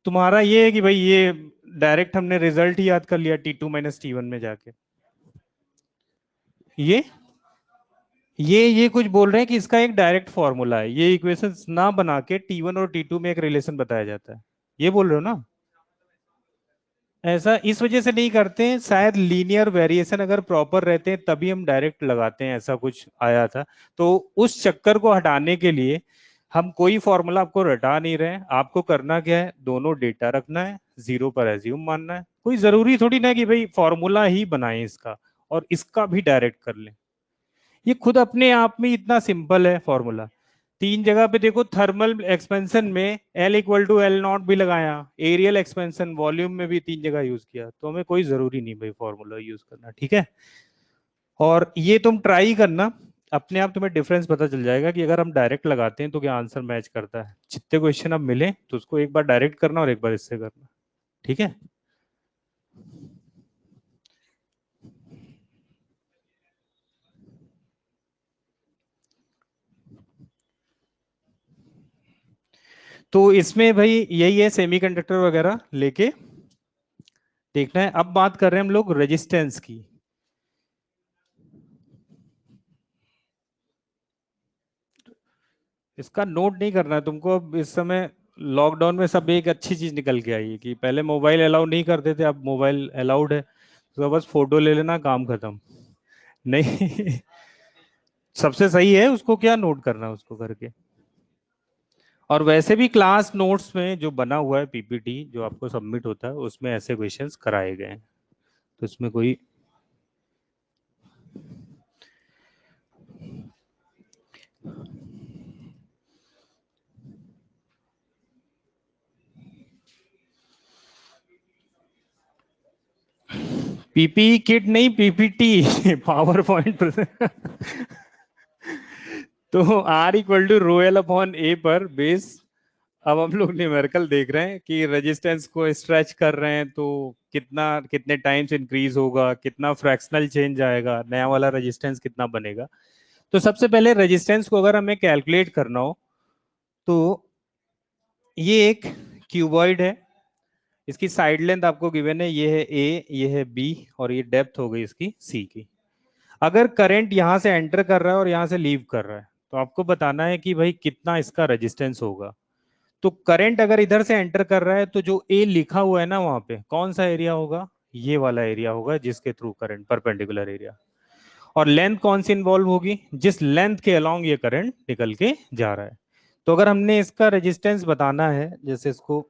तुम्हारा ये है कि भाई ये डायरेक्ट हमने रिजल्ट ही याद कर लिया T2 माइनस T1 में जाके। ये ये कुछ बोल रहे हैं कि इसका एक डायरेक्ट फॉर्मूला है, ये इक्वेशंस ना बना के T1 और T2 में एक रिलेशन बताया जाता है, ये बोल रहे हो ना। ऐसा इस वजह से नहीं करते हैं, शायद लीनियर वेरिएशन अगर प्रॉपर रहते हैं तभी हम डायरेक्ट लगाते हैं, ऐसा कुछ आया था। तो उस चक्कर को हटाने के लिए हम कोई फॉर्मूला आपको रटा नहीं रहे हैं। आपको करना क्या है, दोनों डेटा रखना है, जीरो पर एज्यूम मानना है, कोई जरूरी थोड़ी ना कि भाई फॉर्मूला ही बनाए इसका और इसका भी डायरेक्ट कर लें। ये खुद अपने आप में इतना सिंपल है फॉर्मूला। तीन जगह पे देखो, थर्मल एक्सपेंशन में L equal to L naught भी लगाया, एरियल एक्सपेंशन वॉल्यूम में भी तीन जगह यूज किया, तो हमें कोई जरूरी नहीं भाई फॉर्मूला यूज करना। ठीक है, और ये तुम ट्राई करना, अपने आप तुम्हें डिफरेंस पता चल जाएगा कि अगर हम डायरेक्ट लगाते हैं तो क्या आंसर मैच करता है। जितने क्वेश्चन अब मिले तो उसको एक बार डायरेक्ट करना और एक बार इससे करना। ठीक है, तो इसमें भाई यही है, सेमीकंडक्टर वगैरह लेके देखना है। अब बात कर रहे हैं हम लोग रेजिस्टेंस की। इसका नोट नहीं करना है तुमको, अब इस समय लॉकडाउन में सब एक अच्छी चीज निकल के आई है कि पहले मोबाइल अलाउ नहीं करते थे, अब मोबाइल अलाउड है, तो बस फोटो ले लेना, काम खत्म। नहीं सबसे सही है, उसको क्या नोट करना उसको करके। और वैसे भी क्लास नोट्स में जो बना हुआ है पीपीटी जो आपको सबमिट होता है उसमें ऐसे क्वेश्चंस कराए गए हैं, तो इसमें कोई। पीपी किट नहीं, पीपीटी पावर पॉइंट। तो R equal to rho L upon A पर बेस। अब हम लोग न्यूमेरिकल देख रहे हैं कि रेजिस्टेंस को स्ट्रेच कर रहे हैं तो कितना, कितने टाइम्स इंक्रीज होगा, कितना फ्रैक्शनल चेंज आएगा, नया वाला रेजिस्टेंस कितना बनेगा। तो सबसे पहले रेजिस्टेंस को अगर हमें कैलकुलेट करना हो तो ये एक क्यूबॉइड है, इसकी साइड लेंथ आपको गिवन है, ये है ए, ये है बी, और ये डेप्थ हो गई इसकी सी की। अगर करंट यहां से एंटर कर रहा है और यहां से लीव कर रहा है तो आपको बताना है कि भाई कितना इसका रेजिस्टेंस होगा। तो करंट अगर इधर से एंटर कर रहा है तो जो ए लिखा हुआ है ना वहां पे कौन सा एरिया होगा, ये वाला एरिया होगा जिसके थ्रू करंट, परपेंडिकुलर एरिया। और लेंथ कौन सी इन्वॉल्व होगी, जिस लेंथ के अलोंग ये करंट निकल के जा रहा है। तो अगर हमने इसका रेजिस्टेंस बताना है, जैसे इसको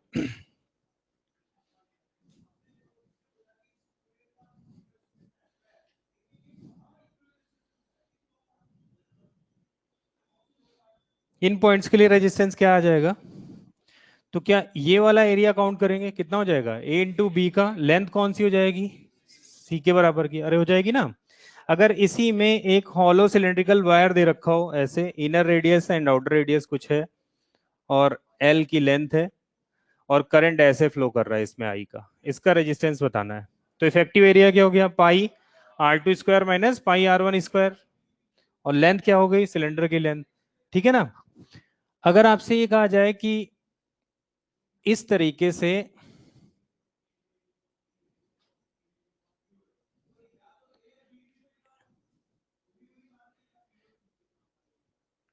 इन पॉइंट्स के लिए रेजिस्टेंस क्या आ जाएगा, तो क्या ये वाला एरिया काउंट करेंगे, कितना हो जाएगा ए इंटू बी का लेंथ कौन सी हो जाएगी, सी के बराबर की, अरे हो जाएगी ना। अगर इसी में एक हॉलो सिलेंड्रिकल वायर दे रखा हो ऐसे, inner radius and outer radius कुछ है, और एल की लेंथ है, और करंट ऐसे फ्लो कर रहा है इसमें आई का, इसका रेजिस्टेंस बताना है। तो इफेक्टिव एरिया क्या हो गया, pi r two square minus pi r one square, और लेंथ क्या हो गई सिलेंडर की लेंथ। ठीक है ना। अगर आपसे ये कहा जाए कि इस तरीके से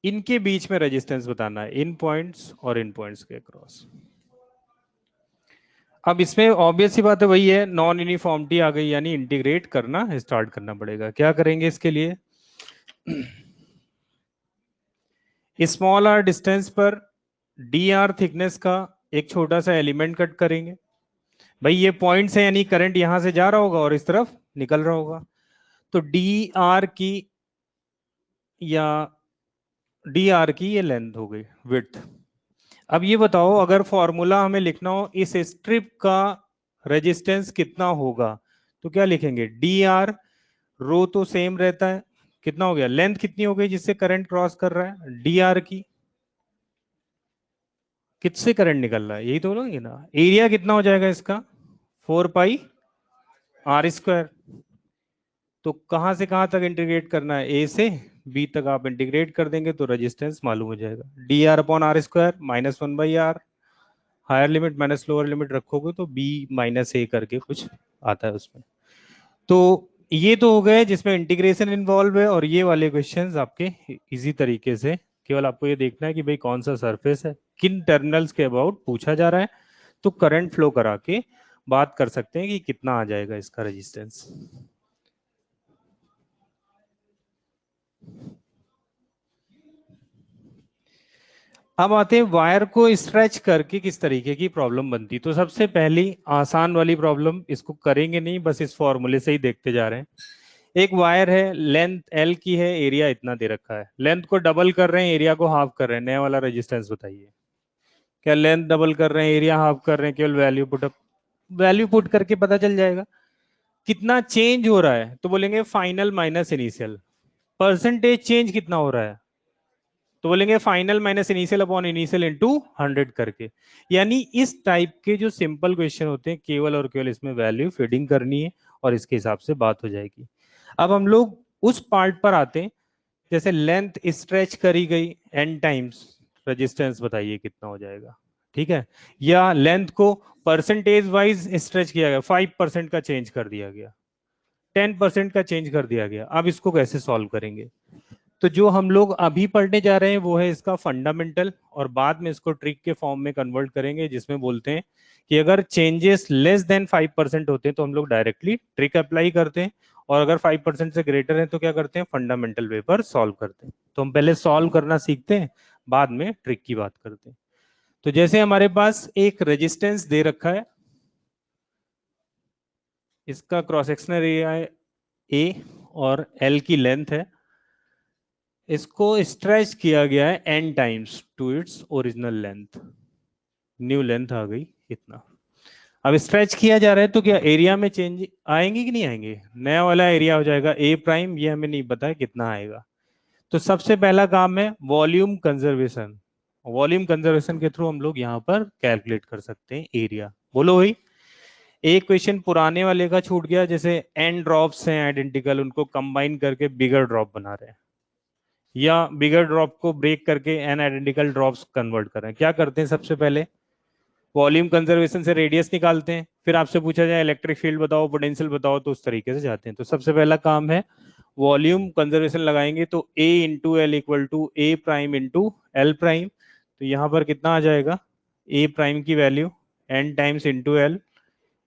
इनके बीच में रेजिस्टेंस बताना है, इन पॉइंट्स और इन पॉइंट्स के क्रॉस। अब इसमें ऑब्वियस सी बात है, वही है, नॉन यूनिफॉर्मिटी आ गई, यानी इंटीग्रेट करना स्टार्ट करना पड़ेगा। क्या करेंगे इसके लिए, स्मॉल आर डिस्टेंस पर डी आर थिकनेस का एक छोटा सा एलिमेंट कट करेंगे। भाई ये पॉइंट्स है यानी करंट यहां से जा रहा होगा और इस तरफ निकल रहा होगा। तो डी आर की, या डी आर की ये लेंथ हो गई, विड्थ। अब ये बताओ अगर फॉर्मूला हमें लिखना हो इस स्ट्रिप का रेजिस्टेंस कितना होगा, तो क्या लिखेंगे, डी आर, रो तो सेम रहता है, कितना हो गया, लेंथ कितनी हो गई जिससे करंट क्रॉस कर रहा है, डी आर की, किससे करंट निकल रहा है यही तो बोलोगे ना, एरिया कितना हो जाएगा इसका, 4 पाई आर स्क्वायर। तो कहां से कहां तक इंटीग्रेट करना है, ए से बी तक आप इंटीग्रेट कर देंगे तो रेजिस्टेंस मालूम हो जाएगा, D R upon R square minus 1/r, higher limit minus lower limit रखोगे तो बी माइनस ए करके कुछ आता है उसमें। तो ये तो हो गए जिसमें इंटीग्रेशन इन्वॉल्व है, और ये वाले क्वेश्चंस आपके इजी तरीके से, केवल आपको ये देखना है कि भाई कौन सा सरफेस है, किन टर्मिनल्स के अबाउट पूछा जा रहा है, तो करंट फ्लो करा के बात कर सकते हैं कि कितना आ जाएगा इसका रेजिस्टेंस। अब आते हैं वायर को स्ट्रेच करके किस तरीके की प्रॉब्लम बनती। तो सबसे पहली आसान वाली प्रॉब्लम, इसको करेंगे नहीं, बस इस फॉर्मूले से ही देखते जा रहे हैं। एक वायर है, लेंथ एल की है, एरिया इतना दे रखा है, लेंथ को डबल कर रहे हैं, एरिया को हाफ कर रहे हैं, नया वाला रेजिस्टेंस बताइए। क्या लेंथ डबल कर रहे हैं, एरिया हाफ कर रहे हैं, केवल value put up, value put करके पता चल जाएगा कितना चेंज हो रहा है। तो बोलेंगे final minus initial, percentage change कितना हो रहा है, तो बोलेंगे final minus initial upon initial into 100 करके। यानी इस टाइप के जो सिंपल क्वेश्चन होते हैं केवल और केवल इसमें वैल्यू फीडिंग करनी है और इसके हिसाब से बात हो जाएगी। अब हम लोग उस पार्ट पर आते हैं, जैसे लेंथ स्ट्रेच करी गई n टाइम्स, रेजिस्टेंस बताइए कितना हो जाएगा। ठीक है, या लेंथ को परसेंटेज वाइज स्ट्रेच किया गया, 5% का चेंज कर दिया गया, 10% का चेंज कर दिया गया, अब इसको कैसे सॉल्व करेंगे। तो जो हम लोग अभी पढ़ने जा रहे हैं वो है इसका फंडामेंटल, और बाद में इसको ट्रिक के फॉर्म में कन्वर्ट करेंगे, जिसमें बोलते हैं कि अगर चेंजेस लेस देन 5% होते हैं तो हम लोग डायरेक्टली ट्रिक अप्लाई करते हैं, और अगर 5% से ग्रेटर है तो क्या करते हैं, फंडामेंटल वे पर सॉल्व करते हैं। तो हम पहले सॉल्व करना सीखते हैं, बाद में ट्रिक की बात करते हैं। तो जैसे हमारे पास एक रेजिस्टेंस दे रखा है, इसका क्रॉस सेक्शनल एरिया है ए, और एल की लेंथ है, इसको स्ट्रेच किया गया है n times two its original length, new length आ गई इतना। अब स्ट्रेच किया जा रहा है तो क्या एरिया में चेंज आएंगे कि नहीं आएंगे? नया वाला एरिया हो जाएगा ए प्राइम, ये हमें नहीं पता है कितना आएगा। तो सबसे पहला काम है वॉल्यूम कंजर्वेशन। वॉल्यूम कंजर्वेशन के थ्रू हम लोग यहाँ पर कैलकुलेट कर सकते हैं एरिया। बोलो भाई। एक क्वेश्चन पुराने वाले का छूट गया, जैसे एन ड्रॉप्स हैं आइडेंटिकल, उनको कंबाइन करके बिगर ड्रॉप बना रहे हैं, या बिगर ड्रॉप को ब्रेक करके एन आइडेंटिकल ड्रॉप्स कन्वर्ट कर रहे हैं। क्या करते हैं सबसे पहले? वॉल्यूम कंजर्वेशन से रेडियस निकालते हैं, फिर आपसे पूछा जाए इलेक्ट्रिक फील्ड बताओ, पोटेंशियल बताओ, तो उस तरीके से जाते हैं। तो सबसे पहला काम है वॉल्यूम कंजर्वेशन लगाएंगे, तो A into L equal to A prime into L prime. तो यहाँ पर कितना आ जाएगा? ए प्राइम की value n times into L,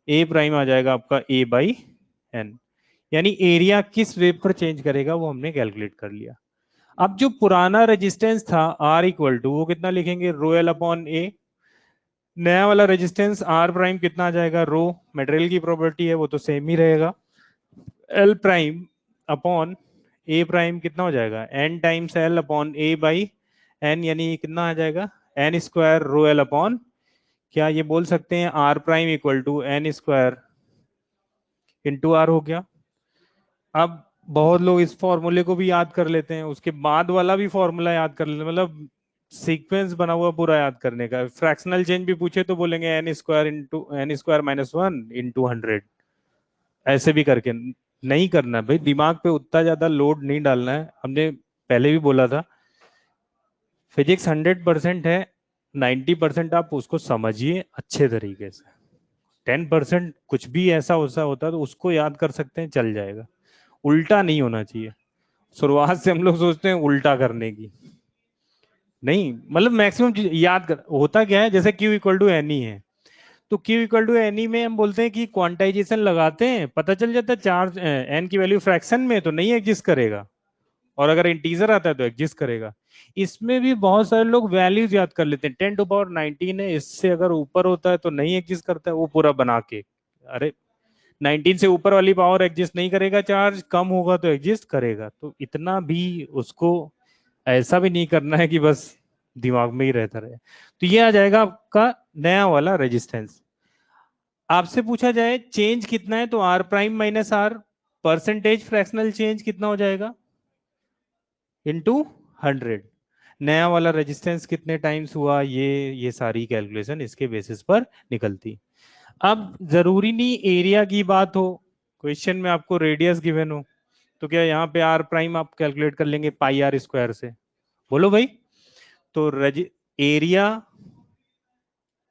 A prime आ जाएगा आपका ए बाई एन। यानी एरिया किस वेव पर चेंज करेगा वो हमने कैलकुलेट कर लिया। अब जो पुराना रेजिस्टेंस था आर इक्वल टू, वो कितना लिखेंगे? रो एल अपॉन ए। नया वाला रेजिस्टेंस आर प्राइम कितना आ जाएगा? रो, मटेरियल की प्रॉपर्टी है वो तो सेम ही रहेगा, L prime upon A prime कितना हो जाएगा? N times L upon A by N, यानी कितना आ जाएगा? N square rho L upon, क्या ये बोल सकते हैं R prime equal to N square into R हो गया। अब बहुत लोग इस फॉर्मूले को भी याद कर लेते हैं, उसके बाद वाला भी फॉर्मूला याद कर लेते हैं, मतलब सीक्वेंस बना हुआ पूरा याद करने का। फ्रैक्शनल चेंज भी पूछे तो बोलेंगे N square into N square minus one into 100, ऐसे भी करके। नहीं करना भाई, दिमाग पे उतना ज्यादा लोड नहीं डालना है। हमने पहले भी बोला था फिजिक्स 100% है, 90% आप उसको समझिए अच्छे तरीके से। 10% कुछ भी ऐसा होता होता तो उसको याद कर सकते हैं, चल जाएगा। उल्टा नहीं होना चाहिए। शुरुआत से हम लोग सोचते हैं उल्टा करने की, नहीं, मतलब मैक्सिमम याद कर। होता क्या है, जैसे Q equal to N E है, तो Q equal to N E में हम बोलते हैं कि क्वांटाइजेशन लगाते हैं, पता चल जाता है चार्ज एन की वैल्यू फ्रैक्शन में तो नहीं एग्जिस्ट करेगा, और अगर इंटीजर आता है तो एग्जिस्ट करेगा। इसमें भी बहुत सारे लोग वैल्यूज याद कर लेते हैं, 10⁻19 है, इससे अगर ऊपर होता है तो नहीं एग्जिस्ट करता है, वो पूरा बना के। अरे 19 से ऊपर वाली पावर एग्जिस्ट नहीं करेगा, चार्ज कम होगा तो एग्जिस्ट करेगा। तो इतना भी उसको ऐसा भी नहीं करना है कि बस दिमाग में ही रहता रहे। तो ये आ जाएगा आपका नया वाला रेजिस्टेंस। आपसे पूछा जाए चेंज कितना है, तो R prime minus R, percentage fractional change कितना हो जाएगा? इंटू 100। नया वाला रेजिस्टेंस कितने टाइम्स हुआ, ये सारी कैलकुलेशन इसके बेसिस पर निकलती। अब जरूरी नहीं एरिया की बात हो, क्वेश्चन में आपको रेडियस गिवन हो, तो क्या यहाँ पे आर प्राइम आप कैलकुलेट कर लेंगे पाई आर स्क्वायर से? बोलो भाई। तो area,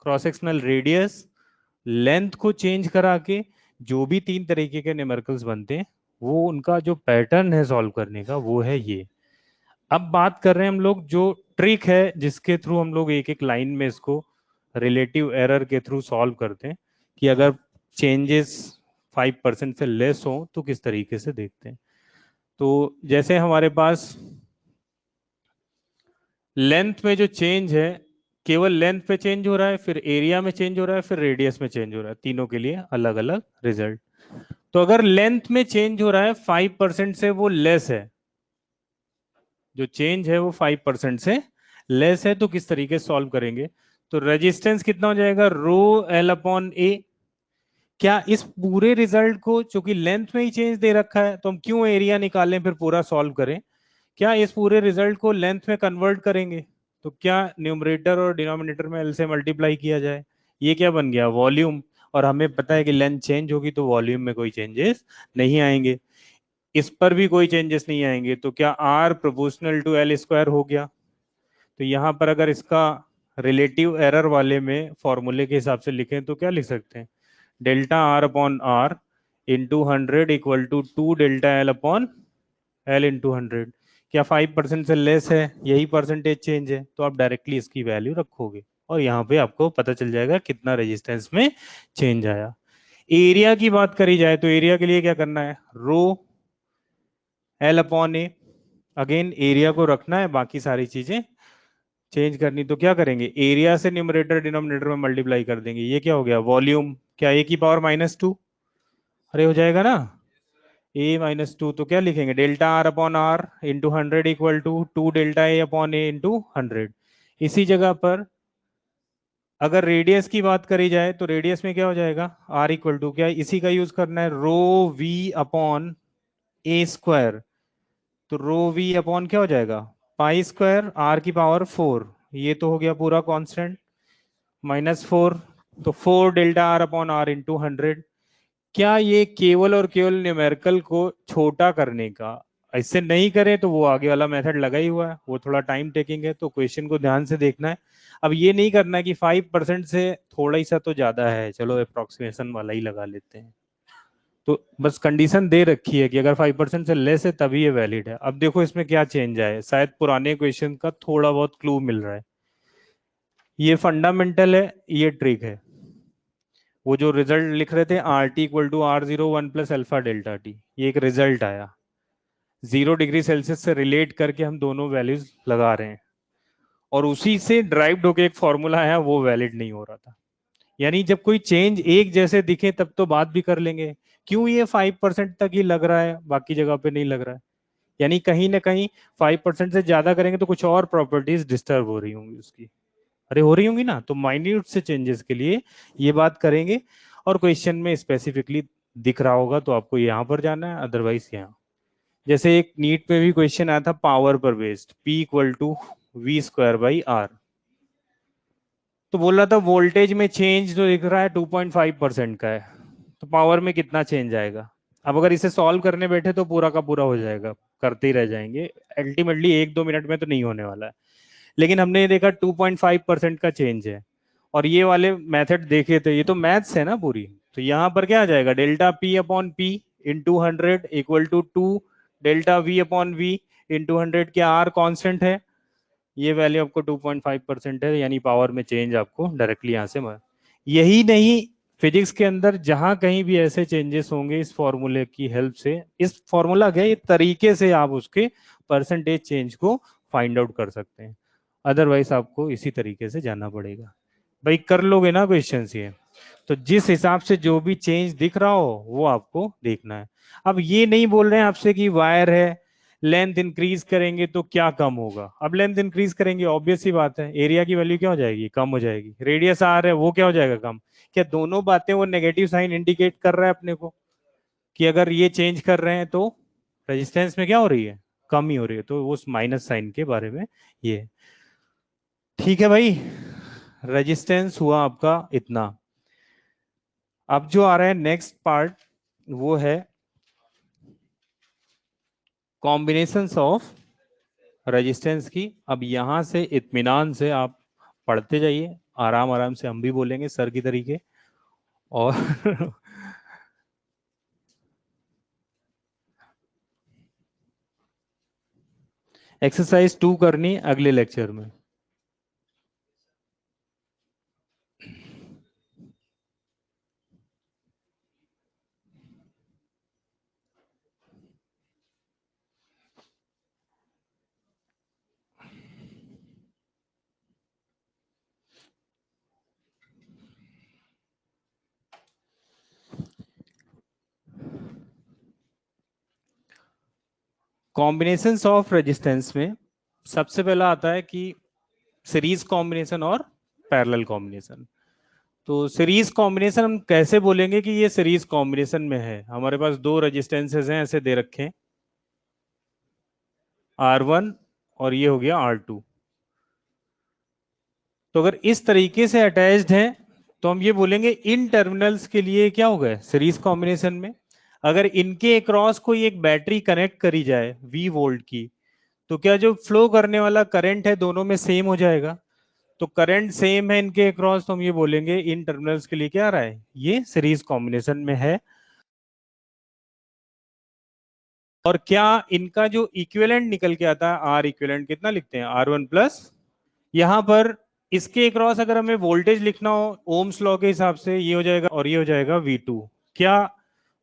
cross sectional radius, length को चेंज करा के जो भी तीन तरीके के न्यूमेरिकल्स बनते हैं, वो उनका जो पैटर्न है सॉल्व करने का वो है ये। अब बात कर रहे हैं हम लोग जो ट्रिक है जिसके थ्रू हम लोग एक एक लाइन में इसको रिलेटिव एरर के थ्रू सॉल्व करते हैं, कि अगर चेंजेस 5% से लेस हो तो किस तरीके से देखते हैं। तो जैसे हमारे पास लेंथ में जो चेंज है, केवल लेंथ पे चेंज हो रहा है, फिर एरिया में चेंज हो रहा है, फिर रेडियस में चेंज हो रहा है, तीनों के लिए अलग अलग रिजल्ट। तो अगर लेंथ में चेंज हो रहा है 5% से वो लेस है, जो चेंज है वो 5% से लेस है, तो किस तरीके से सॉल्व करेंगे? तो रेजिस्टेंस कितना हो जाएगा? रो एल अपॉन ए। क्या इस पूरे रिजल्ट को, चूंकि लेंथ में ही चेंज दे रखा है, तो हम क्यों एरिया निकालें फिर पूरा सॉल्व करें? क्या इस पूरे रिजल्ट को लेंथ में कन्वर्ट करेंगे, तो क्या न्यूमरेटर और डिनोमिनेटर में एल से मल्टीप्लाई किया जाए? ये क्या बन गया? वॉल्यूम। और हमें पता है कि लेंथ चेंज होगी तो वॉल्यूम में कोई चेंजेस नहीं आएंगे, इस पर भी कोई चेंजेस नहीं आएंगे, तो क्या R proportional to L square हो गया? तो यहाँ पर अगर इसका रिलेटिव एरर वाले में फॉर्मूले के हिसाब से लिखें तो क्या लिख सकते हैं? Delta R upon R into 100 equal to 2 delta L upon L into 100। क्या 5% से लेस है, यही परसेंटेज चेंज है, तो आप डायरेक्टली इसकी वैल्यू रखोगे और यहाँ पे आपको पता चल जाएगा कितना रेजिस्टेंस में चेंज आया। एरिया की बात करी जाए तो एरिया के लिए क्या करना है? रो एल अपॉन ए। अगेन एरिया को रखना है, बाकी सारी चीजें चेंज करनी, तो क्या करेंगे? एरिया से न्यूमरेटर डिनोमिनेटर में मल्टीप्लाई कर देंगे, ये क्या हो गया? वॉल्यूम। क्या ए की पावर -2? अरे हो जाएगा ना, a-2, तो क्या लिखेंगे? Delta R upon R into 100 equal to 2 delta A upon A into 100। इसी जगह पर अगर रेडियस की बात करी जाए तो रेडियस में क्या हो जाएगा, आर इक्वल टू क्या, इसी का यूज करना है, रो वी अपॉन ए स्क्वायर। तो रो वी अपॉन क्या हो जाएगा, पाई स्क्वायर आर की पावर 4, ये तो हो गया पूरा कांस्टेंट, -4, तो 4 delta R upon R into 100। क्या ये केवल और केवल न्यूमेरिकल को छोटा करने का, इससे नहीं करे तो वो आगे वाला मेथड लगा ही हुआ है, वो थोड़ा टाइम टेकिंग है, तो क्वेश्चन को ध्यान से देखना है। अब ये नहीं करना है कि 5% से थोड़ा ही सा तो ज्यादा है, चलो अप्रोक्सीमेशन वाला ही लगा लेते हैं। तो बस कंडीशन दे रखी है कि अगर 5% से लेस है तभी ये वैलिड है। अब देखो इसमें क्या चेंज आया है, शायद पुराने क्वेश्चन का थोड़ा बहुत क्लू मिल रहा है। ये फंडामेंटल है, ये ट्रिक है। वो जो रिजल्ट लिख रहे थे R T equal to R01 plus alpha delta T, ये एक रिजल्ट आया, 0 डिग्री सेल्सियस से रिलेट करके हम दोनों वैल्यूज लगा रहे हैं, और उसी से ड्राइव्ड होके एक फॉर्मूला आया, वो वैलिड नहीं हो रहा था। यानी जब कोई चेंज एक जैसे दिखे तब तो बात भी कर लेंगे, क्यों ये 5% तक ही लग रहा है, बाकी जगह पे नहीं लग रहा है, यानी कहीं ना कहीं 5% से ज्यादा करेंगे तो कुछ और प्रॉपर्टीज डिस्टर्ब हो रही होंगी उसकी। अरे हो रही होंगी ना, तो माइन्यूट से चेंजेस के लिए ये बात करेंगे, और क्वेश्चन में स्पेसिफिकली दिख रहा होगा तो आपको यहाँ पर जाना है, अदरवाइज यहाँ। जैसे एक नीट में भी क्वेश्चन आया था पावर पर based, P equal to V square by R, तो बोल रहा था वोल्टेज में चेंज जो दिख रहा है 2.5% का है, तो पावर में कितना चेंज आएगा। अब अगर इसे सॉल्व करने बैठे तो पूरा का पूरा हो जाएगा, करते ही रह जाएंगे, अल्टीमेटली 1-2 मिनट में तो नहीं होने वाला है। लेकिन हमने ये देखा 2.5% का चेंज है, और ये वाले मेथड देखे थे, ये तो मैथ्स है ना पूरी, तो यहाँ पर क्या आ जाएगा, delta P upon P into 100 equal to 2 delta V upon V into 100, क्या आर कांस्टेंट है, ये वैल्यू आपको 2.5% है, यानी पावर में चेंज आपको डायरेक्टली यहाँ से यही नहीं, फिजिक्स के अंदर जहां कहीं भी ऐसे चेंजेस होंगे इस फॉर्मूले की हेल्प से, इस फॉर्मूला के ये तरीके से आप उसके परसेंटेज चेंज को फाइंड आउट कर सकते हैं, अदरवाइज आपको इसी तरीके से जाना पड़ेगा। भाई कर लोगे ना क्वेश्चन ये, तो जिस हिसाब से जो भी चेंज दिख रहा हो वो आपको देखना है। अब ये नहीं बोल रहे हैं आपसे कि वायर है, लेंथ इंक्रीज करेंगे तो क्या कम होगा, अब लेंथ इंक्रीज करेंगे ऑब्वियस सी बात है, एरिया की वैल्यू क्या हो जाएगी, कम हो जाएगी, रेडियस आर है वो क्या हो जाएगा, कम। क्या दोनों बातें वो नेगेटिव साइन इंडिकेट कर रहा है अपने को, कि अगर ये चेंज कर रहे हैं तो रेजिस्टेंस में क्या हो रही है, कम ही हो रही है, तो उस माइनस साइन के बारे में ये। ठीक है भाई, रेजिस्टेंस हुआ आपका इतना। अब जो आ रहा है नेक्स्ट पार्ट, वो है कॉम्बिनेशंस ऑफ रेजिस्टेंस की। अब यहां से इत्मीनान से आप पढ़ते जाइए, आराम आराम से हम भी बोलेंगे सर की तरीके, और एक्सरसाइज 2 करनी अगले लेक्चर में। कॉम्बिनेशंस ऑफ रेजिस्टेंस में सबसे पहला आता है कि सीरीज कॉम्बिनेशन और पैरेलल कॉम्बिनेशन। तो सीरीज कॉम्बिनेशन हम कैसे बोलेंगे कि ये सीरीज कॉम्बिनेशन में है, हमारे पास दो रेजिस्टेंसेस हैं ऐसे दे रखे हैं, R1 और ये हो गया R2। तो अगर इस तरीके से अटैच्ड हैं तो हम ये बोलेंगे इन टर्मिनल्स के लिए क्या हो गए सीरीज कॉम्बिनेशन में। अगर इनके अक्रॉस कोई एक बैटरी कनेक्ट करी जाए V वोल्ट की, तो क्या जो फ्लो करने वाला करंट है दोनों में सेम हो जाएगा। तो करंट सेम है इनके अक्रॉस, तो हम ये बोलेंगे इन टर्मिनल्स के लिए क्या आ रहा है, ये सीरीज कॉम्बिनेशन में है। और क्या इनका जो इक्विवेलेंट निकल के आता है, आर इक्विवेलेंट कितना लिखते हैं, R1 प्लस, यहां पर इसके क्रॉस अगर हमें वोल्टेज लिखना हो ओम्स लॉ के हिसाब से, ये हो जाएगा और ये हो जाएगा V2। क्या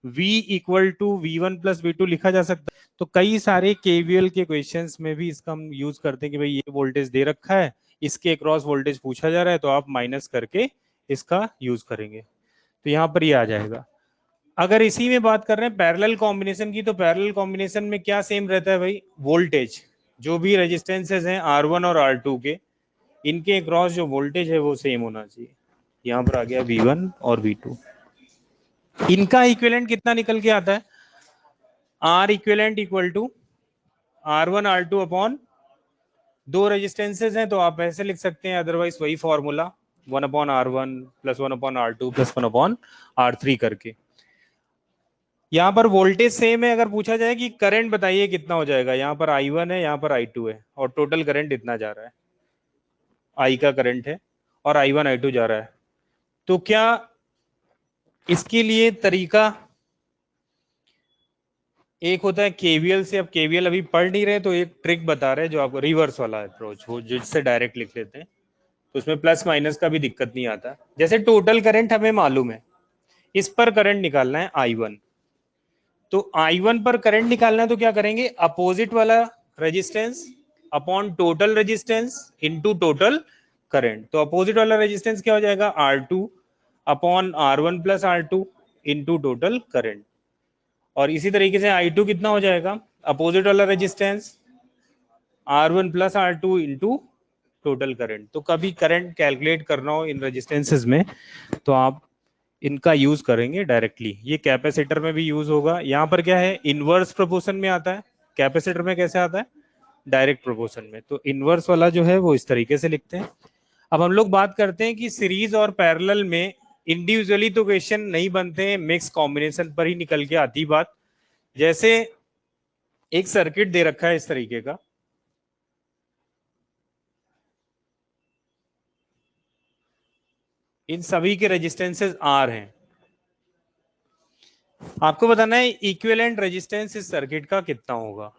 V equal to V1 plus V2 लिखा जा सकता है। तो कई सारे केवीएल के क्वेश्चंस में भी इसका हम यूज करते हैं कि भाई ये वोल्टेज दे रखा है, इसके क्रॉस वोल्टेज पूछा जा रहा है, तो आप माइनस करके इसका यूज करेंगे, तो यहां पर ये आ जाएगा। अगर इसी में बात कर रहे हैं पैरेलल कॉम्बिनेशन की, तो पैरेलल कॉम्बिनेशन में क्या सेम रहता है भाई, वोल्टेज जो भी रेजिस्टेंसेज हैं R1 और R2 के, इनके अक्रॉस जो वोल्टेज है वो सेम होना चाहिए। यहाँ पर आ गया V1 और V2। इनका इक्विवेलेंट कितना निकल के आता है? R equivalent equal to R1 R2 upon, दो रेजिस्टेंसेज हैं तो आप ऐसे लिख सकते हैं, अदरवाइज वही formula 1/R1 plus 1/R2 plus 1/R3 करके। यहाँ पर वोल्टेज सेम है। अगर पूछा जाए कि करंट बताइए कितना हो जाएगा, यहाँ पर I1 है, यहाँ पर I2 है, और टोटल करंट इतना जा रहा है, I का करंट है, और I1 I2 जा रहा है, तो क्या इसके लिए तरीका एक होता है केवीएल से। अब केवीएल अभी पढ़ नहीं रहे तो एक ट्रिक बता रहे हैं जो आपको रिवर्स वाला अप्रोच हो, जिससे डायरेक्ट लिख लेते हैं, तो उसमें प्लस माइनस का भी दिक्कत नहीं आता। जैसे टोटल करंट हमें मालूम है, इस पर करंट निकालना है I1, तो I1 पर करंट निकालना है तो क्या करेंगे, अपोजिट वाला resistance upon total resistance into total current. तो अपोजिट वाला रेजिस्टेंस क्या हो जाएगा, R2 upon R1 plus R2 into total current. और इसी तरीके से I2 कितना हो जाएगा, अपोजिट वाला resistance R1 plus R2 into total current. तो कभी करंट कैलकुलेट करना हो इन रेजिस्टेंसेस में तो आप इनका यूज करेंगे डायरेक्टली। ये कैपेसिटर में भी यूज होगा। यहाँ पर क्या है, इनवर्स प्रोपोर्शन में आता है, कैपेसिटर में कैसे आता है, डायरेक्ट प्रोपोर्शन में। तो इनवर्स वाला जो है वो इस तरीके से लिखते हैं। अब हम लोग बात करते हैं कि सीरीज और पैरेलल में इंडिविजुअली तो क्वेश्चन नहीं बनते हैं, मिक्स कॉम्बिनेशन पर ही निकल के आती बात। जैसे एक सर्किट दे रखा है इस तरीके का, इन सभी के रेजिस्टेंसेस R हैं, आपको बताना है इक्विवेलेंट रेजिस्टेंस इस सर्किट का कितना होगा।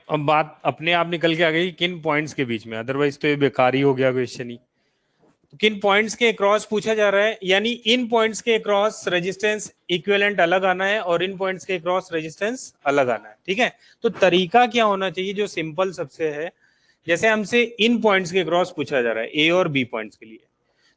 अब बात अपने आप निकल के आ गई किन पॉइंट्स के बीच में, अदरवाइज तो ये बेकार ही हो गया क्वेश्चन ही। तो किन पॉइंट्स के अक्रॉस पूछा जा रहा है, यानी इन पॉइंट्स के अक्रॉस रेजिस्टेंस इक्विवेलेंट अलग आना है और इन पॉइंट्स के अक्रॉस रेजिस्टेंस अलग आना है, ठीक है। तो तरीका क्या होना चाहिए, जो सिंपल सबसे है, जैसे हमसे इन पॉइंट्स के अक्रॉस पूछा जा रहा है, ए और बी पॉइंट्स के लिए,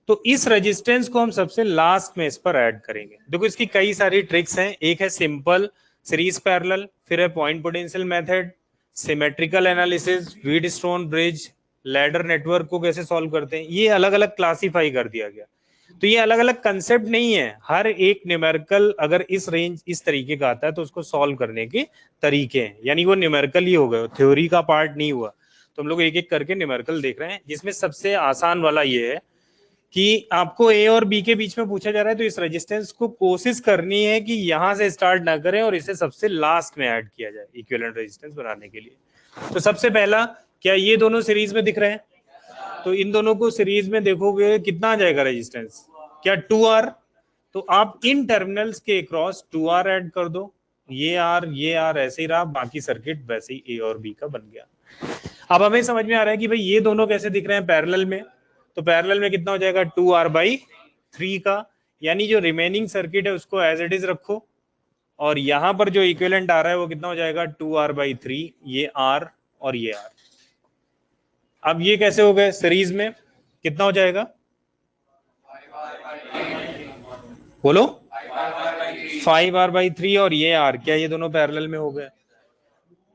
तो इस रेजिस्टेंस को हम सबसे लास्ट में इस पर ऐड करेंगे। देखो इसकी कई सारी ट्रिक्स हैं, एक है सिंपल सीरीज पैरेलल, फिर है point potential method, symmetrical analysis, Wheatstone bridge, ladder network को कैसे सॉल्व करते हैं, ये अलग अलग क्लासिफाई कर दिया गया। तो ये अलग अलग कंसेप्ट नहीं है, हर एक न्यूमेरिकल अगर इस रेंज इस तरीके का आता है तो उसको सॉल्व करने के तरीके हैं, यानी वो न्यूमेरिकल ही हो गए, थ्योरी का पार्ट नहीं हुआ। तो हम लोग एक एक करके न्यूमेरिकल देख रहे हैं, जिसमें सबसे आसान वाला ये है कि आपको ए और बी के बीच में पूछा जा रहा है, तो इस रेजिस्टेंस को कोशिश करनी है कि यहां से स्टार्ट ना करें और इसे सबसे लास्ट में ऐड किया जाए इक्विवेलेंट रेजिस्टेंस बनाने के लिए। तो सबसे पहला, क्या ये दोनों सीरीज में दिख रहे हैं, तो इन दोनों को सीरीज में देखोगे कितना आ जाएगा रेजिस्टेंस, क्या 2R। तो आप इन टर्मिनल्स के अक्रॉस 2R ऐड कर दो, ये R ऐसे ही रहा, बाकी सर्किट वैसे ही ए और बी का बन गया। अब हमें समझ में आ रहा है कि भाई ये दोनों कैसे दिख रहे हैं पैरेलल में, तो पैरेलल में कितना हो जाएगा 2R/3 का, यानी जो रिमेनिंग सर्किट है उसको एज इट इज रखो, और यहां पर जो इक्विवेलेंट आ रहा है वो कितना हो जाएगा 2R/3, ये R और ये R। अब ये कैसे हो गए सीरीज में, कितना हो जाएगा, बोलो 5R/3, और ये R, क्या ये दोनों पैरेलल में हो गए।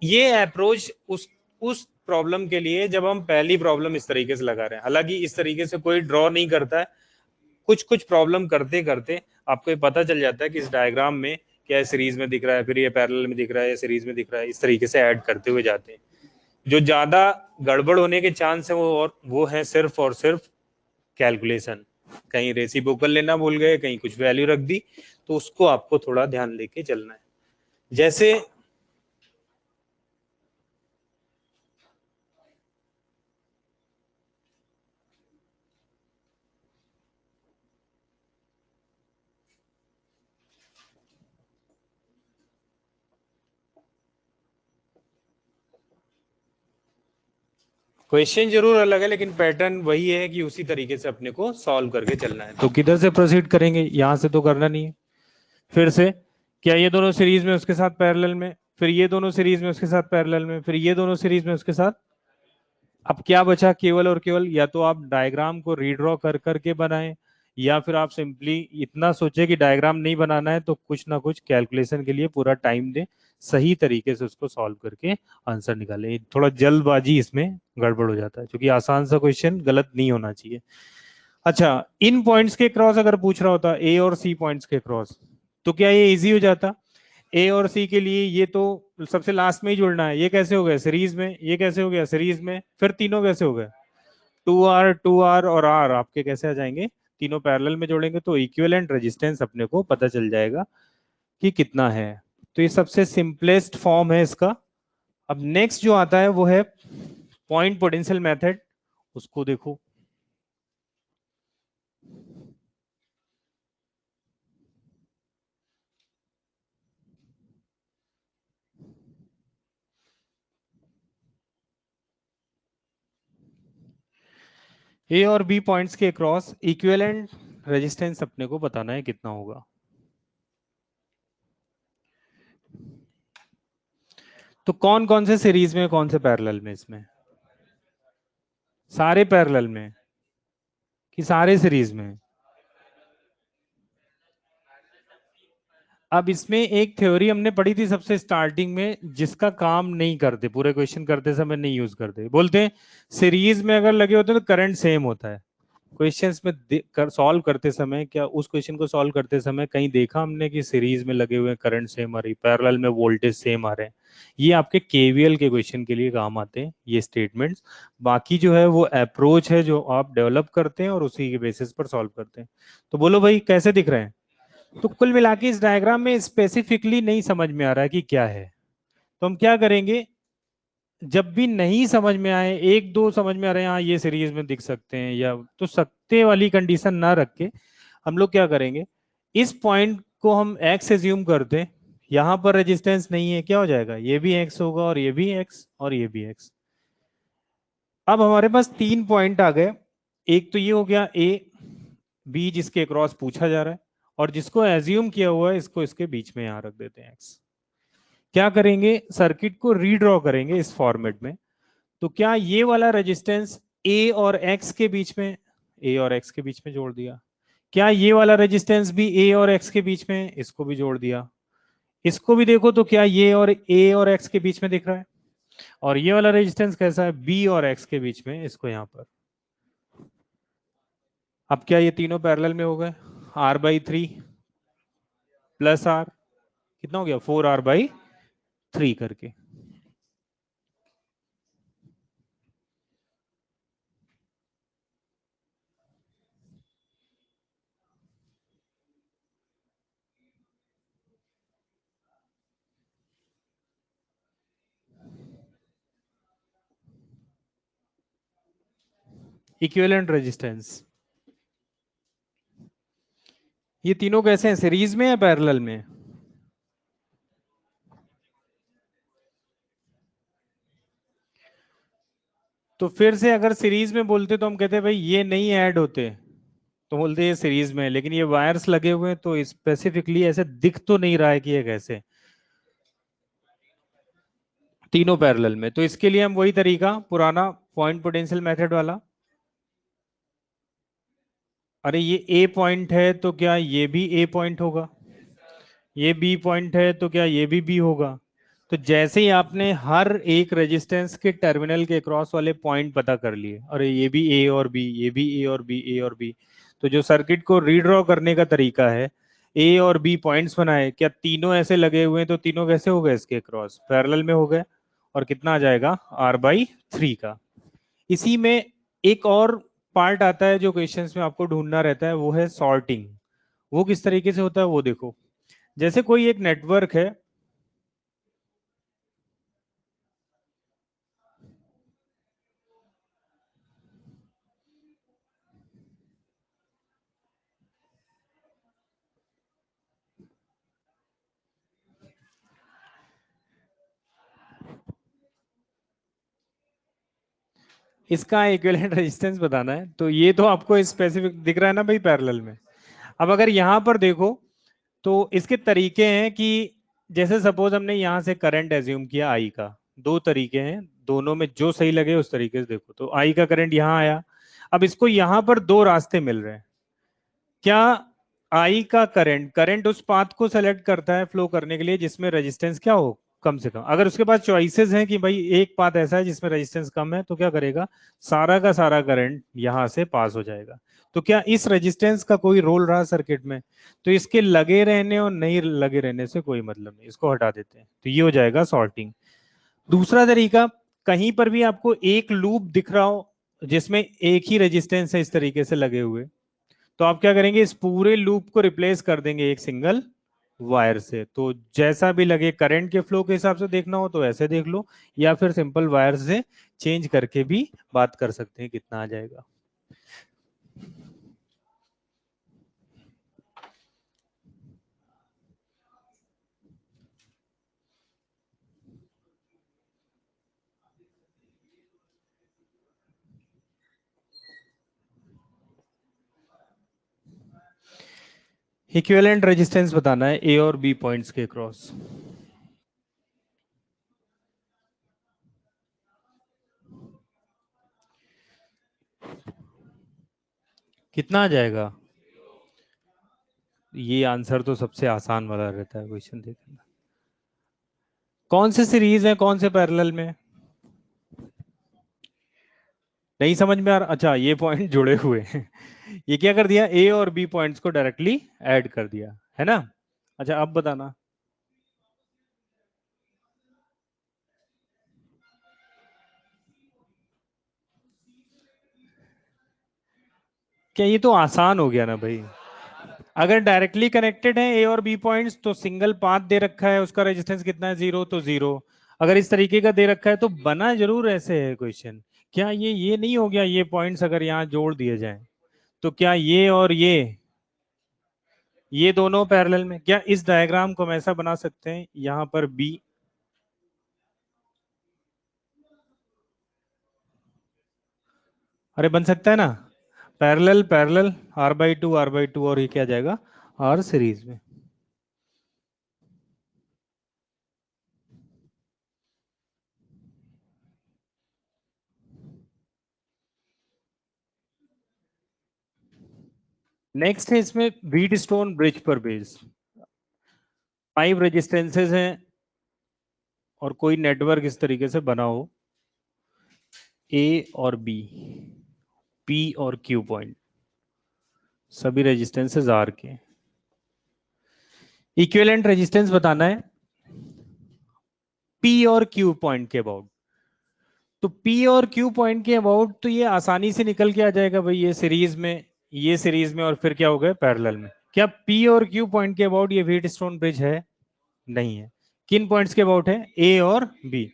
ये अप्रोच उस प्रॉब्लम के लिए जब हम पहली प्रॉब्लम इस तरीके से लगा रहे हैं, हालांकि इस तरीके से कोई ड्रॉ नहीं करता है, कुछ कुछ प्रॉब्लम करते करते आपको ये पता चल जाता है कि इस डायग्राम में क्या सीरीज में दिख रहा है, फिर ये पैरेलल में दिख रहा है, या सीरीज में दिख रहा है, इस तरीके से ऐड करते हुए जाते हैं। जो ज्यादा गड़बड़ होने के चांस है वो है सिर्फ और सिर्फ कैलकुलेशन, कहीं रेसिप्रोकल लेना भूल गए, कहीं कुछ वैल्यू रख दी, तो उसको आपको थोड़ा ध्यान लेके चलना है। जैसे क्वेश्चन जरूर अलग है लेकिन पैटर्न वही है कि उसी तरीके से अपने को सॉल्व करके चलना है। तो किधर से प्रोसीड करेंगे, यहां से तो करना नहीं है। फिर से, क्या ये दोनों सीरीज में उसके साथ पैरेलल में, फिर ये दोनों सीरीज में उसके साथ पैरेलल में, फिर ये दोनों सीरीज में उसके साथ। अब क्या बचा, केवल और केवल या तो आप डायग्राम को रीड्रॉ कर करके बनाएं, या फिर आप सिंपली इतना सोचे कि डायग्राम नहीं बनाना है तो कुछ ना कुछ कैलकुलेशन के लिए पूरा टाइम दें, सही तरीके से उसको सॉल्व करके आंसर निकालें। थोड़ा जल्दबाजी इसमें गड़बड़ हो जाता है, क्योंकि आसान सा क्वेश्चन गलत नहीं होना चाहिए। अच्छा, इन पॉइंट्स के क्रॉस अगर पूछ रहा होता ए और सी पॉइंट्स के क्रॉस, तो क्या ये इजी हो जाता? ए और सी के लिए ये तो सबसे लास्ट में ही जुड़ना है, ये कैसे हो गया सीरीज में, ये कैसे हो गया सीरीज में, फिर तीनों कैसे हो गए, 2R और R आपके कैसे आ जाएंगे, तीनों पैरेलल में जोड़ेंगे तो इक्विवेलेंट रेजिस्टेंस अपने को पता चल जाएगा कि कितना है। तो ये सबसे सिंपलेस्ट फॉर्म है इसका। अब नेक्स्ट जो आता है वो है पॉइंट पोटेंशियल मेथड, उसको देखो। ए और बी पॉइंट्स के क्रॉस इक्विवेलेंट रेजिस्टेंस अपने को बताना है कितना होगा। तो कौन कौन से सीरीज में, कौन से पैरेलल में, इसमें सारे पैरेलल में कि सारे सीरीज में? अब इसमें एक थ्योरी हमने पढ़ी थी सबसे स्टार्टिंग में, जिसका काम नहीं करते, पूरे क्वेश्चन करते समय नहीं यूज करते। बोलते हैं सीरीज में अगर लगे होते हैं तो करंट सेम होता है। क्वेश्चंस में सॉल्व करते समय, क्या उस क्वेश्चन को सॉल्व करते समय कहीं देखा हमने कि सीरीज में लगे हुए करंट सेम आ रही, पैरेलल में वोल्टेज सेम आ रहे हैं? ये आपके केवीएल के क्वेश्चन के लिए काम आते हैं ये स्टेटमेंट्स। बाकी जो है वो अप्रोच है जो आप डेवलप करते हैं और उसी के बेसिस पर सॉल्व करते हैं। तो बोलो भाई कैसे दिख रहे हैं? तो कुल मिला के इस डायग्राम में स्पेसिफिकली नहीं समझ में आ रहा है कि क्या है। तो हम क्या करेंगे, जब भी नहीं समझ में आए, एक दो समझ में आ रहे हैं हाँ ये सीरीज में दिख सकते हैं, या तो सकते वाली कंडीशन ना रख के हम लोग क्या करेंगे, इस पॉइंट को हम एक्स एज्यूम करते हैं, यहां पर रेजिस्टेंस नहीं है, क्या हो जाएगा, ये भी एक्स होगा और ये भी एक्स और ये भी एक्स। अब हमारे पास तीन पॉइंट आ गए, एक तो ये हो गया ए, बी जिसके क्रॉस पूछा जा रहा है, और जिसको एज्यूम किया हुआ है इसको इसके बीच में यहां रख देते हैं एक्स। क्या करेंगे, सर्किट को रीड्रॉ करेंगे इस फॉर्मेट में। तो क्या ये वाला रेजिस्टेंस ए और एक्स के बीच में, ए और एक्स के बीच में जोड़ दिया। क्या ये वाला रेजिस्टेंस भी ए और एक्स के बीच में, इसको भी जोड़ दिया। इसको भी देखो तो क्या ये और ए और एक्स के बीच में दिख रहा है। और ये वाला रेजिस्टेंस कैसा है, बी और एक्स के बीच में, इसको यहां पर। अब क्या ये तीनों पैरेलल में हो गए, R/3 प्लस R कितना हो गया, 4R/3 करके। इक्विवेलेंट रेजिस्टेंस, ये तीनों कैसे हैं, सीरीज में या पैरेलल में? तो फिर से अगर सीरीज में बोलते तो हम कहते भाई ये नहीं ऐड होते, तो बोलते ये सीरीज में है, लेकिन ये वायर्स लगे हुए हैं तो स्पेसिफिकली ऐसे दिख तो नहीं रहा है कि ये कैसे तीनों पैरेलल में। तो इसके लिए हम वही तरीका पुराना पॉइंट पोटेंशियल मेथड वाला, अरे ये ए पॉइंट है तो क्या ये भी ए पॉइंट होगा, ये बी पॉइंट है तो क्या ये भी बी होगा। तो जैसे ही आपने हर एक रेजिस्टेंस के टर्मिनल के क्रॉस वाले पॉइंट पता कर लिए, अरे ये भी ए और बी, ये भी ए और बी, ए और बी, तो जो सर्किट को रीड्रॉ करने का तरीका है, ए और बी पॉइंट्स बनाए, क्या तीनों ऐसे लगे हुए हैं तो तीनों कैसे हो गए, इसके क्रॉस पैरेलल में हो गए, और कितना आ जाएगा, R/3 का। इसी में एक और पार्ट आता है जो क्वेश्चंस में आपको ढूंढना रहता है, वो है सॉर्टिंग। वो किस तरीके से होता है वो देखो। जैसे कोई एक नेटवर्क है, इसका इक्विवेलेंट रेजिस्टेंस बताना है, तो ये तो आपको स्पेसिफिक दिख रहा है ना भाई पैरेलल में। अब अगर यहां पर देखो तो इसके तरीके हैं कि जैसे सपोज हमने यहां से करंट एज्यूम किया आई का, दो तरीके हैं, दोनों में जो सही लगे उस तरीके से देखो। तो आई का करंट यहां आया, अब इसको यहां पर दो रास्ते मिल रहे हैं, क्या आई का करंट करंट उस पाथ को सेलेक्ट करता है फ्लो करने के लिए जिसमें रेजिस्टेंस क्या हो, कम से कम। अगर उसके पास चॉइसेस हैं कि भाई एक पाथ ऐसा है जिसमें रेजिस्टेंस कम है, तो क्या करेगा, सारा का सारा करंट यहां से पास हो जाएगा। तो क्या इस रेजिस्टेंस का कोई रोल रहा सर्किट में? तो इसके लगे रहने और नहीं लगे रहने से कोई मतलब नहीं, इसको हटा देते हैं। तो ये हो जाएगा सॉर्टिंग। दूसरा तरीका, कहीं पर भी आपको एक लूप दिख रहा हो जिसमें एक ही रेजिस्टेंस है इस तरीके से लगे हुए, तो आप क्या करेंगे, इस पूरे लूप को रिप्लेस कर देंगे एक सिंगल वायर से। तो जैसा भी लगे, करंट के फ्लो के हिसाब से देखना हो तो ऐसे देख लो, या फिर सिंपल वायर से चेंज करके भी बात कर सकते हैं कितना आ जाएगा। इक्विवेलेंट रेजिस्टेंस बताना है ए और बी पॉइंट्स के क्रॉस। कितना आ जाएगा? ये आंसर तो सबसे आसान वाला रहता है क्वेश्चन, देखना कौन से सीरीज है कौन से पैरेलल में। नहीं समझ में आ रहा? अच्छा, ये पॉइंट जुड़े हुए हैं। ये क्या कर दिया, ए और बी पॉइंट्स को डायरेक्टली ऐड कर दिया है ना। अच्छा अब बताना, क्या ये तो आसान हो गया ना भाई। अगर डायरेक्टली कनेक्टेड है ए और बी पॉइंट्स तो सिंगल पाथ दे रखा है, उसका रेजिस्टेंस कितना है, जीरो, तो जीरो। अगर इस तरीके का दे रखा है तो बना जरूर ऐसे है क्वेश्चन। क्या ये नहीं हो गया, ये पॉइंट्स अगर यहाँ जोड़ दिए जाएं तो क्या ये और ये दोनों पैरेलल में, क्या इस डायग्राम को हम ऐसा बना सकते हैं, यहाँ पर बी, अरे बन सकता है ना, पैरेलल पैरेलल, R/2 और ये क्या आ जाएगा, आर सीरीज में। नेक्स्ट है इसमें व्हीट स्टोन ब्रिज पर बेस, 5 रेजिस्टेंसेज हैं और कोई नेटवर्क इस तरीके से बना हो, ए और बी, पी और क्यू पॉइंट, सभी रेजिस्टेंसेज आर के। इक्विवेलेंट रेजिस्टेंस बताना है पी और क्यू पॉइंट के अबाउट। तो पी और क्यू पॉइंट के अबाउट तो ये आसानी से निकल के आ जाएगा भाई, ये सीरीज में, ये सीरीज में, और फिर क्या हो गए पैरेलल में। क्या पी और क्यू पॉइंट के अबाउट ये व्हीट स्टोन ब्रिज है? नहीं है। किन पॉइंट्स के अबाउट है, ए और बी।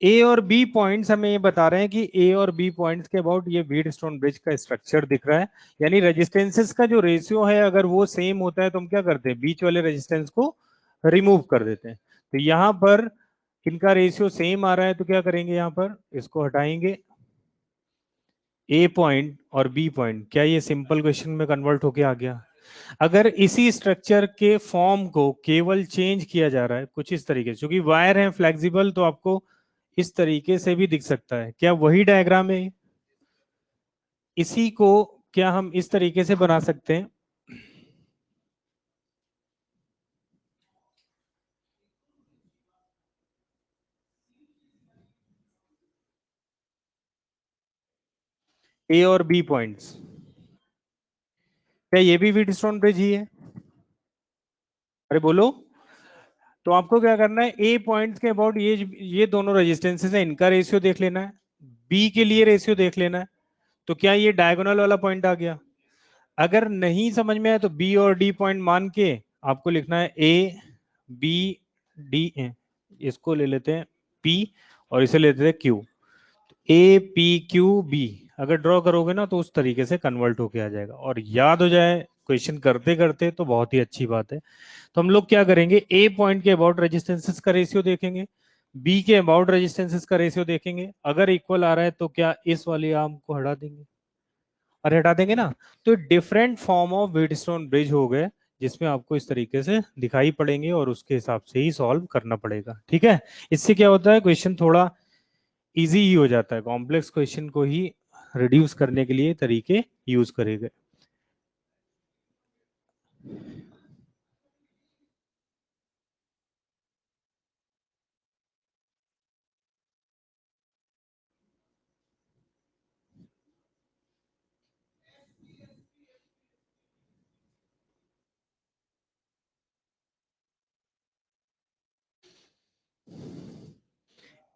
ए और बी पॉइंट्स हमें ये बता रहे हैं कि ए और बी पॉइंट्स के अबाउट ये व्हीट स्टोन ब्रिज का स्ट्रक्चर दिख रहा है। यानी रेजिस्टेंसेस का जो रेशियो है अगर वो सेम होता है तो हम क्या करते हैं, बीच वाले रेजिस्टेंस को रिमूव कर देते हैं। तो यहाँ पर इनका रेशियो सेम आ रहा है तो क्या करेंगे, यहाँ पर इसको हटाएंगे, ए पॉइंट और बी पॉइंट, क्या ये सिंपल क्वेश्चन में कन्वर्ट होके आ गया? अगर इसी स्ट्रक्चर के फॉर्म को केवल चेंज किया जा रहा है कुछ इस तरीके से, क्योंकि वायर है फ्लेक्सिबल तो आपको इस तरीके से भी दिख सकता है, क्या वही डायग्राम है? इसी को क्या हम इस तरीके से बना सकते हैं, ए और बी पॉइंट्स, क्या ये भी व्हीटस्टोन ब्रिज ही है? अरे बोलो। तो आपको क्या करना है, ए पॉइंट्स के अबाउट ये दोनों रेजिस्टेंसेस है, इनका रेशियो देख लेना है, बी के लिए रेशियो देख लेना है। तो क्या ये डायगोनल वाला पॉइंट आ गया? अगर नहीं समझ में आए तो बी और डी पॉइंट मान के आपको लिखना है ए बी डी, इसको ले लेते हैं पी और इसे लेते हैं Q. A P Q B अगर ड्रॉ करोगे ना तो उस तरीके से कन्वर्ट होके आ जाएगा, और याद हो जाए क्वेश्चन करते करते तो बहुत ही अच्छी बात है। तो हम लोग क्या करेंगे, ए पॉइंट के अबाउट रेजिस्टेंसेस का रेशियो देखेंगे, बी के अबाउट रेजिस्टेंसेस का रेशियो देखेंगे, अगर इक्वल आ रहा है तो क्या इस वाली आर्म को हटा देंगे, और हटा देंगे ना, तो different form of Wheatstone bridge हो गए जिसमें आपको इस तरीके से दिखाई पड़ेंगे और उसके हिसाब से ही सॉल्व करना पड़ेगा। ठीक है, इससे क्या होता है क्वेश्चन थोड़ा इजी ही हो जाता है, कॉम्प्लेक्स क्वेश्चन को ही रिड्यूस करने के लिए तरीके यूज करेंगे।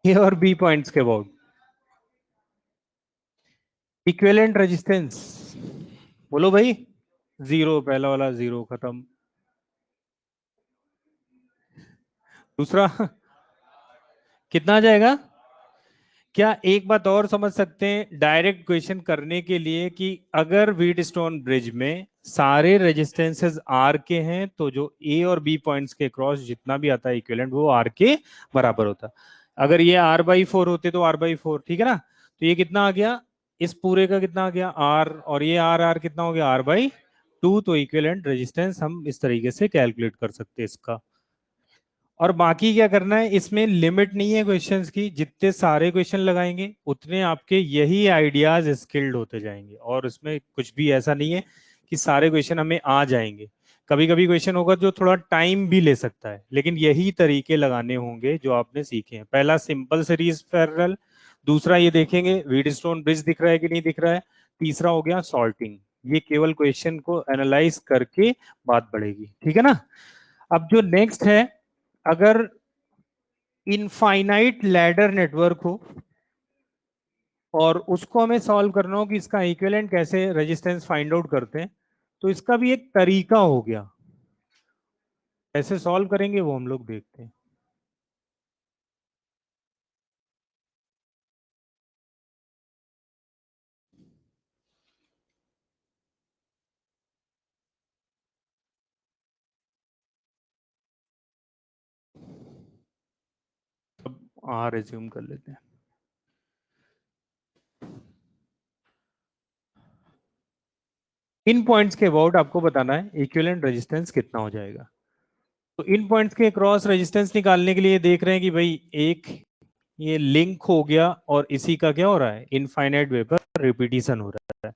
ए और बी पॉइंट्स के अबाउट। इक्विवेलेंट रेजिस्टेंस, बोलो भाई। जीरो, पहला वाला जीरो खत्म। दूसरा कितना आ जाएगा? क्या एक बात और समझ सकते हैं डायरेक्ट क्वेश्चन करने के लिए कि अगर व्हीटस्टोन ब्रिज में सारे रेजिस्टेंसेस आर के हैं तो जो ए और बी पॉइंट्स के क्रॉस जितना भी आता है इक्विवेलेंट वो आर के बराबर होता। अगर ये आर बाई फोर होते तो आर बाई फोर, ठीक है ना। तो ये कितना आ गया, इस पूरे का कितना आ गया आर, और ये आर आर कितना हो गया आर बाई टू। तो इक्विवेलेंट रेजिस्टेंस हम इस तरीके से कैलकुलेट कर सकते हैं इसका। और बाकी क्या करना है, इसमें लिमिट नहीं है क्वेश्चंस की, जितने सारे क्वेश्चन लगाएंगे उतने आपके यही आइडियाज स्किल्ड होते जाएंगे। और उसमें कुछ भी ऐसा नहीं है कि सारे क्वेश्चन हमें आ जाएंगे। कभी कभी क्वेश्चन होगा जो थोड़ा टाइम भी ले सकता है, लेकिन यही तरीके लगाने होंगे जो आपने सीखे हैं। पहला सिंपल सीरीज पैरेलल, दूसरा ये देखेंगे व्हीटस्टोन ब्रिज दिख रहा है कि नहीं दिख रहा है, तीसरा हो गया सॉल्टिंग। ये केवल क्वेश्चन को एनालाइज करके बात बढ़ेगी, ठीक है ना। अब जो नेक्स्ट है, अगर इनफाइनाइट लैडर नेटवर्क हो और उसको हमें सॉल्व करना हो कि इसका इक्विवेलेंट कैसे रेजिस्टेंस फाइंड आउट करते हैं, तो इसका भी एक तरीका हो गया। कैसे सॉल्व करेंगे वो हम लोग देखते हैं। अब रिज्यूम कर लेते हैं। इन पॉइंट्स के अबाउट आपको बताना है इक्विवेलेंट रेजिस्टेंस कितना हो जाएगा। तो इन पॉइंट्स के क्रॉस रेजिस्टेंस निकालने के लिए देख रहे हैं कि भाई एक ये लिंक हो गया और इसी का क्या हो रहा है, इनफाइनाइट वे पर रिपीटिशन हो रहा है।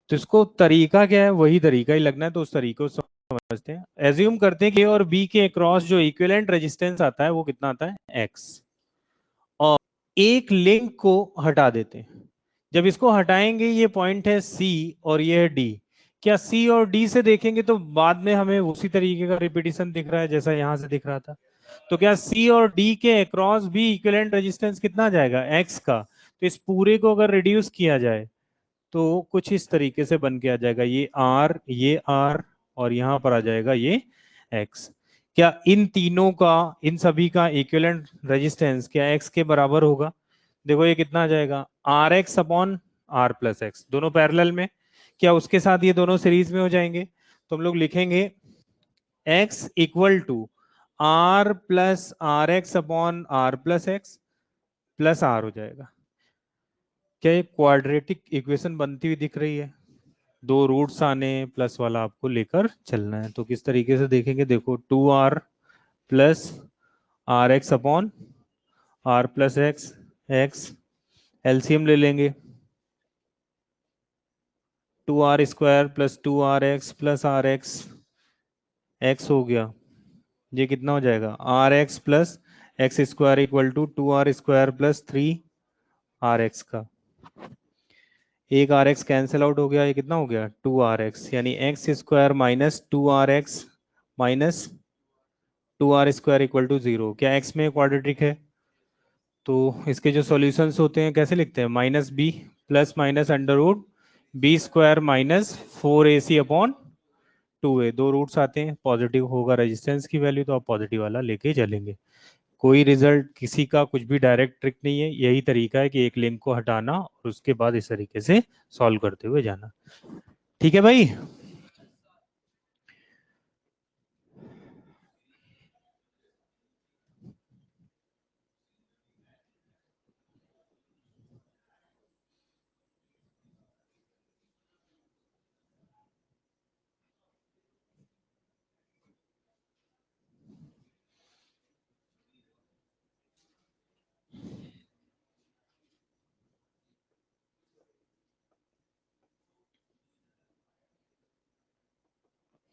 तो इसको तरीका क्या है, वही तरीका ही लगना है, तो उस तरीके को समझते हैं। एज्यूम करते हैं कि और बी के अक्रॉस जो इक्विवेलेंट रेजिस्टेंस आता है वो कितना आता है एक्स, और एक लिंक को हटा देते हैं। जब इसको हटाएंगे ये पॉइंट है सी और ये है डी। क्या सी और डी से देखेंगे तो बाद में हमें उसी तरीके का रिपीटिशन दिख रहा है जैसा यहां से दिख रहा था। तो क्या सी और डी के अक्रॉस भी इक्विवेलेंट रेजिस्टेंस कितना आ जाएगा एक्स का। तो इस पूरे को अगर रिड्यूस किया जाए तो कुछ इस तरीके से बन के आ जाएगा, ये आर और यहां पर आ जाएगा ये एक्स। क्या इन तीनों का, इन सभी का इक्विवेलेंट रेजिस्टेंस क्या एक्स के बराबर होगा? देखो ये कितना आ जाएगा R X upon R plus X, दोनों पैरेलल में। क्या उसके साथ ये दोनों सीरीज में हो जाएंगे? तो हम लोग लिखेंगे X equal to R plus R X upon R plus X plus R हो जाएगा। क्या ये क्वाड्रेटिक इक्वेशन बनती हुई दिख रही है? दो रूट्स आने प्लस वाला आपको लेकर चलना है। तो किस तरीके से देखेंगे, देखो two R plus R X upon R plus X, X LCM ले लेंगे, two R square plus two R X plus R X, X हो गया। ये कितना हो जाएगा R X plus X square equal to two R square plus three R X का। एक आर एक्स कैंसिल आउट हो गया, ये कितना हो गया टू आर एक्स, यानी X square minus two R X minus two R square equal to zero. क्या एक्स में क्वाड्रेटिक है? तो इसके जो सॉल्यूशंस होते हैं कैसे लिखते हैं, minus b plus minus under root b square minus four a c upon two a. दो रूट्स आते हैं, पॉजिटिव होगा रेजिस्टेंस की वैल्यू तो आप पॉजिटिव वाला लेके चलेंगे। कोई रिजल्ट किसी का कुछ भी डायरेक्ट ट्रिक नहीं है, यही तरीका है कि एक लिंक को हटाना और उसके बाद इस तरीके से सॉल्व करते हुए जाना। ठीक है भाई।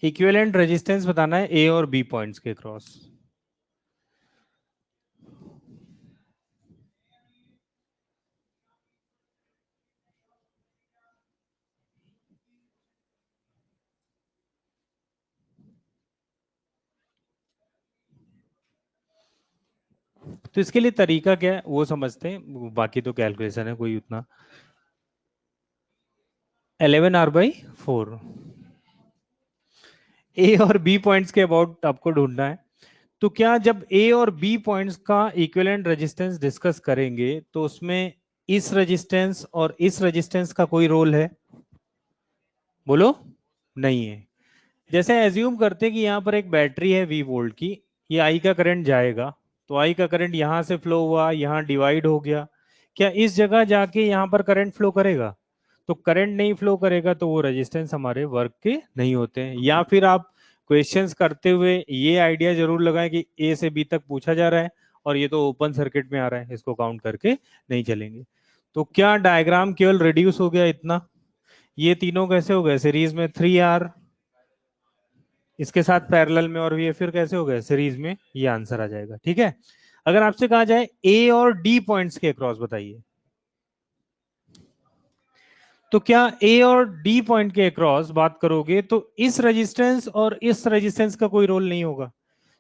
इक्विवेलेंट रेजिस्टेंस बताना है ए और बी पॉइंट्स के क्रॉस। तो इसके लिए तरीका क्या है वो समझते हैं, बाकी तो कैलकुलेशन है कोई उतना। 11R/4, ए और बी पॉइंट्स के अबाउट आपको ढूंढना है। तो क्या जब ए और बी पॉइंट्स का इक्विवेलेंट रेजिस्टेंस डिस्कस करेंगे तो उसमें इस रेजिस्टेंस और इस रेजिस्टेंस का कोई रोल है? बोलो। नहीं है। जैसे एज्यूम करते हैं कि यहाँ पर एक बैटरी है वी वोल्ट की, ये आई का करंट जाएगा, तो आई का करंट यहाँ से फ्लो हुआ, यहाँ डिवाइड हो गया, क्या इस जगह जाके यहाँ पर करंट फ्लो करेगा? तो करंट नहीं फ्लो करेगा तो वो रेजिस्टेंस हमारे वर्क के नहीं होते हैं। या फिर आप क्वेश्चंस करते हुए ये आइडिया जरूर लगाएं कि ए से बी तक पूछा जा रहा है और ये तो ओपन सर्किट में आ रहा है, इसको काउंट करके नहीं चलेंगे। तो क्या डायग्राम केवल रिड्यूस हो गया इतना? ये तीनों कैसे हो गए सीरीज में? 3R इसके साथ पैरेलल में, और ये फिर कैसे हो गए सीरीज में? ये आंसर आ जाएगा। ठीक है, अगर आपसे कहा जाए ए और डी पॉइंट्स के अक्रॉस बताइए, तो क्या ए और डी पॉइंट के अक्रॉस बात करोगे तो इस रेजिस्टेंस और इस रेजिस्टेंस का कोई रोल नहीं होगा,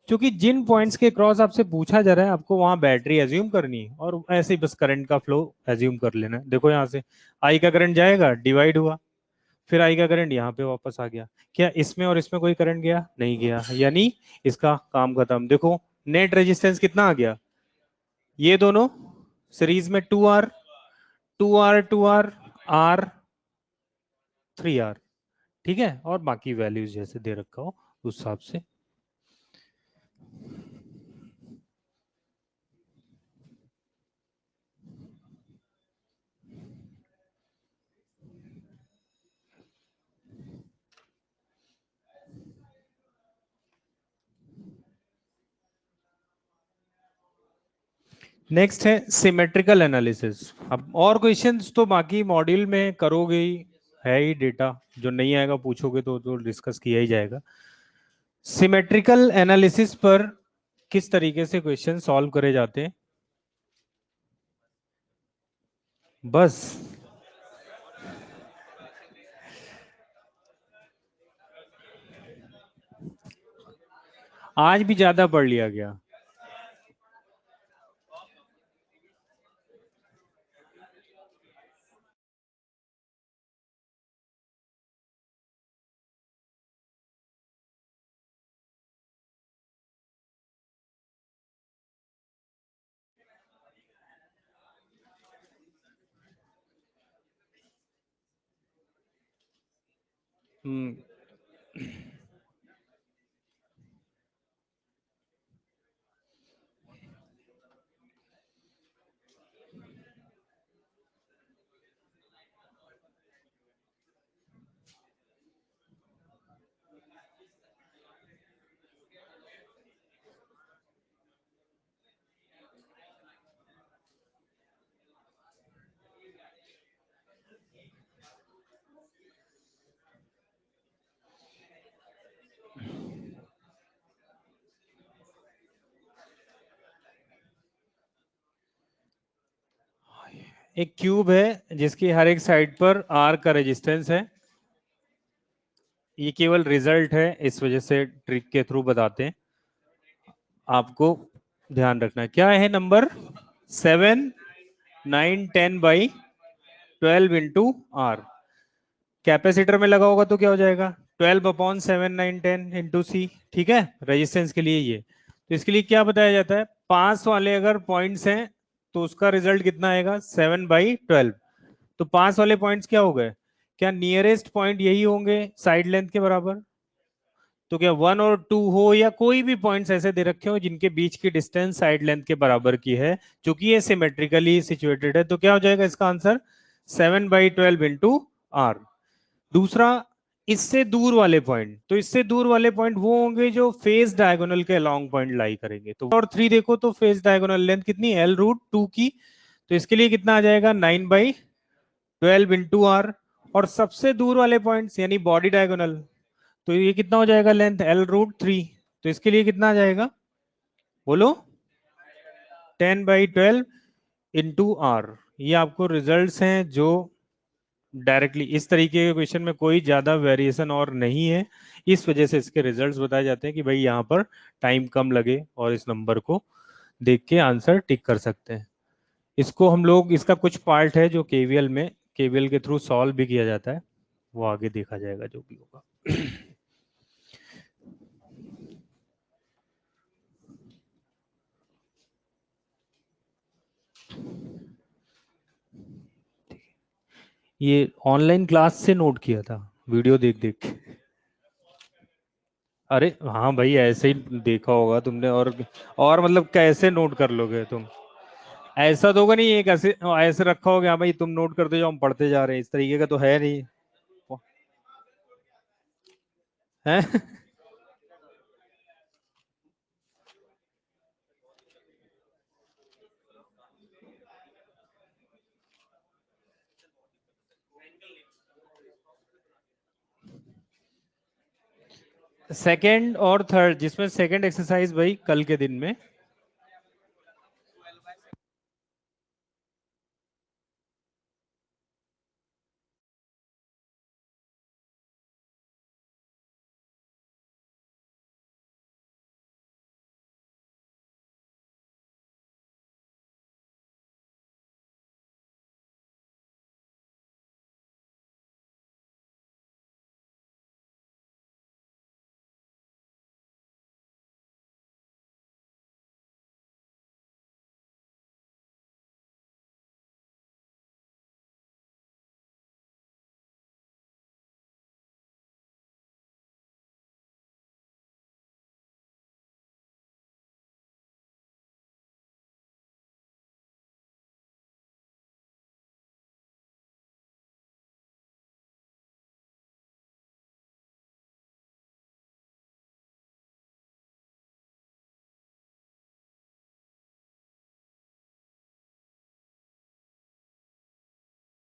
क्योंकि जिन पॉइंट्स के क्रॉस आपसे पूछा जा रहा है आपको वहां बैटरी एज्यूम करनी है और ऐसे ही बस करंट का फ्लो एज्यूम कर लेना है। देखो यहाँ से आई का करंट जाएगा, डिवाइड हुआ, फिर आई का करंट यहाँ पे वापस आ गया, क्या इसमें और इसमें कोई करंट गया? नहीं गया, यानी इसका काम खत्म। देखो नेट रेजिस्टेंस कितना आ गया, ये दोनों सीरीज में 2R, 2R, 2R, R, 3R। ठीक है, और बाकी वैल्यूज जैसे दे रखा हो उस हिसाब से। नेक्स्ट है सिमेट्रिकल एनालिसिस। अब और क्वेश्चंस तो बाकी मॉड्यूल में करोगे ही, है ही डेटा, जो नहीं आएगा पूछोगे तो डिस्कस किया ही जाएगा। सिमेट्रिकल एनालिसिस पर किस तरीके से क्वेश्चन सॉल्व करे जाते हैं, बस आज भी ज्यादा पढ़ लिया गया। हम्म, एक क्यूब है जिसकी हर एक साइड पर आर का रेजिस्टेंस है, ये केवल रिजल्ट है, इस वजह से ट्रिक के थ्रू बताते हैं, आपको ध्यान रखना है। क्या है नंबर? 7, 9, 10/12 कैपेसिटर में लगा होगा तो क्या हो जाएगा? 12/7, 9, 10 × C। ठीक है, रेजिस्टेंस के लिए ये। तो इसके लिए क्या बताया जाता है, पास वाले अगर पॉइंट्स हैं तो उसका रिजल्ट कितना आएगा? 7/12। तो पास वाले पॉइंट्स क्या हो गए? क्या नियरेस्ट पॉइंट यही होंगे साइड लेंथ के बराबर? तो क्या 1 और 2 हो, या कोई भी पॉइंट्स ऐसे दे रखे हो जिनके बीच की डिस्टेंस साइड लेंथ के बराबर की है, क्योंकि ये सिमेट्रिकली सिचुएटेड है, तो क्या हो जाएगा इसका आंसर? 7/12 × R। दूसरा, इससे दूर वाले पॉइंट, तो इससे दूर वाले पॉइंट वो होंगे जो फेस डायगोनल के अलॉन्ग पॉइंट लाई करेंगे। तो और 3 देखो तो फेस डायगोनल लेंथ कितनी? L√2 की, तो इसके लिए कितना आ जाएगा? 9/12 × R। और सबसे दूर वाले पॉइंट्स यानी बॉडी डायगोनल, तो ये कितना हो जाएगा लेंथ? L√3। तो इसके लिए कितना आ जाएगा बोलो? 10/12 × R। ये आपको रिजल्ट्स हैं जो डायरेक्टली इस तरीके के क्वेश्चन में कोई ज्यादा वेरिएशन और नहीं है, इस वजह से इसके रिजल्ट्स बताए जाते हैं कि भाई यहाँ पर टाइम कम लगे और इस नंबर को देख के आंसर टिक कर सकते हैं। इसको हम लोग, इसका कुछ पार्ट है जो केवीएल में, केवीएल के थ्रू सॉल्व भी किया जाता है, वो आगे देखा जाएगा जो भी होगा। ये ऑनलाइन क्लास से नोट किया था, वीडियो देख देख के। अरे हाँ भाई, ऐसे ही देखा होगा तुमने, और मतलब कैसे नोट कर लोगे तुम? ऐसा तो होगा नहीं, एक ऐसे ऐसे रखा होगा, हाँ भाई तुम नोट करते जाओ हम पढ़ते जा रहे हैं, इस तरीके का तो है नहीं है। सेकंड और थर्ड, जिसमें सेकंड एक्सरसाइज भाई कल के दिन में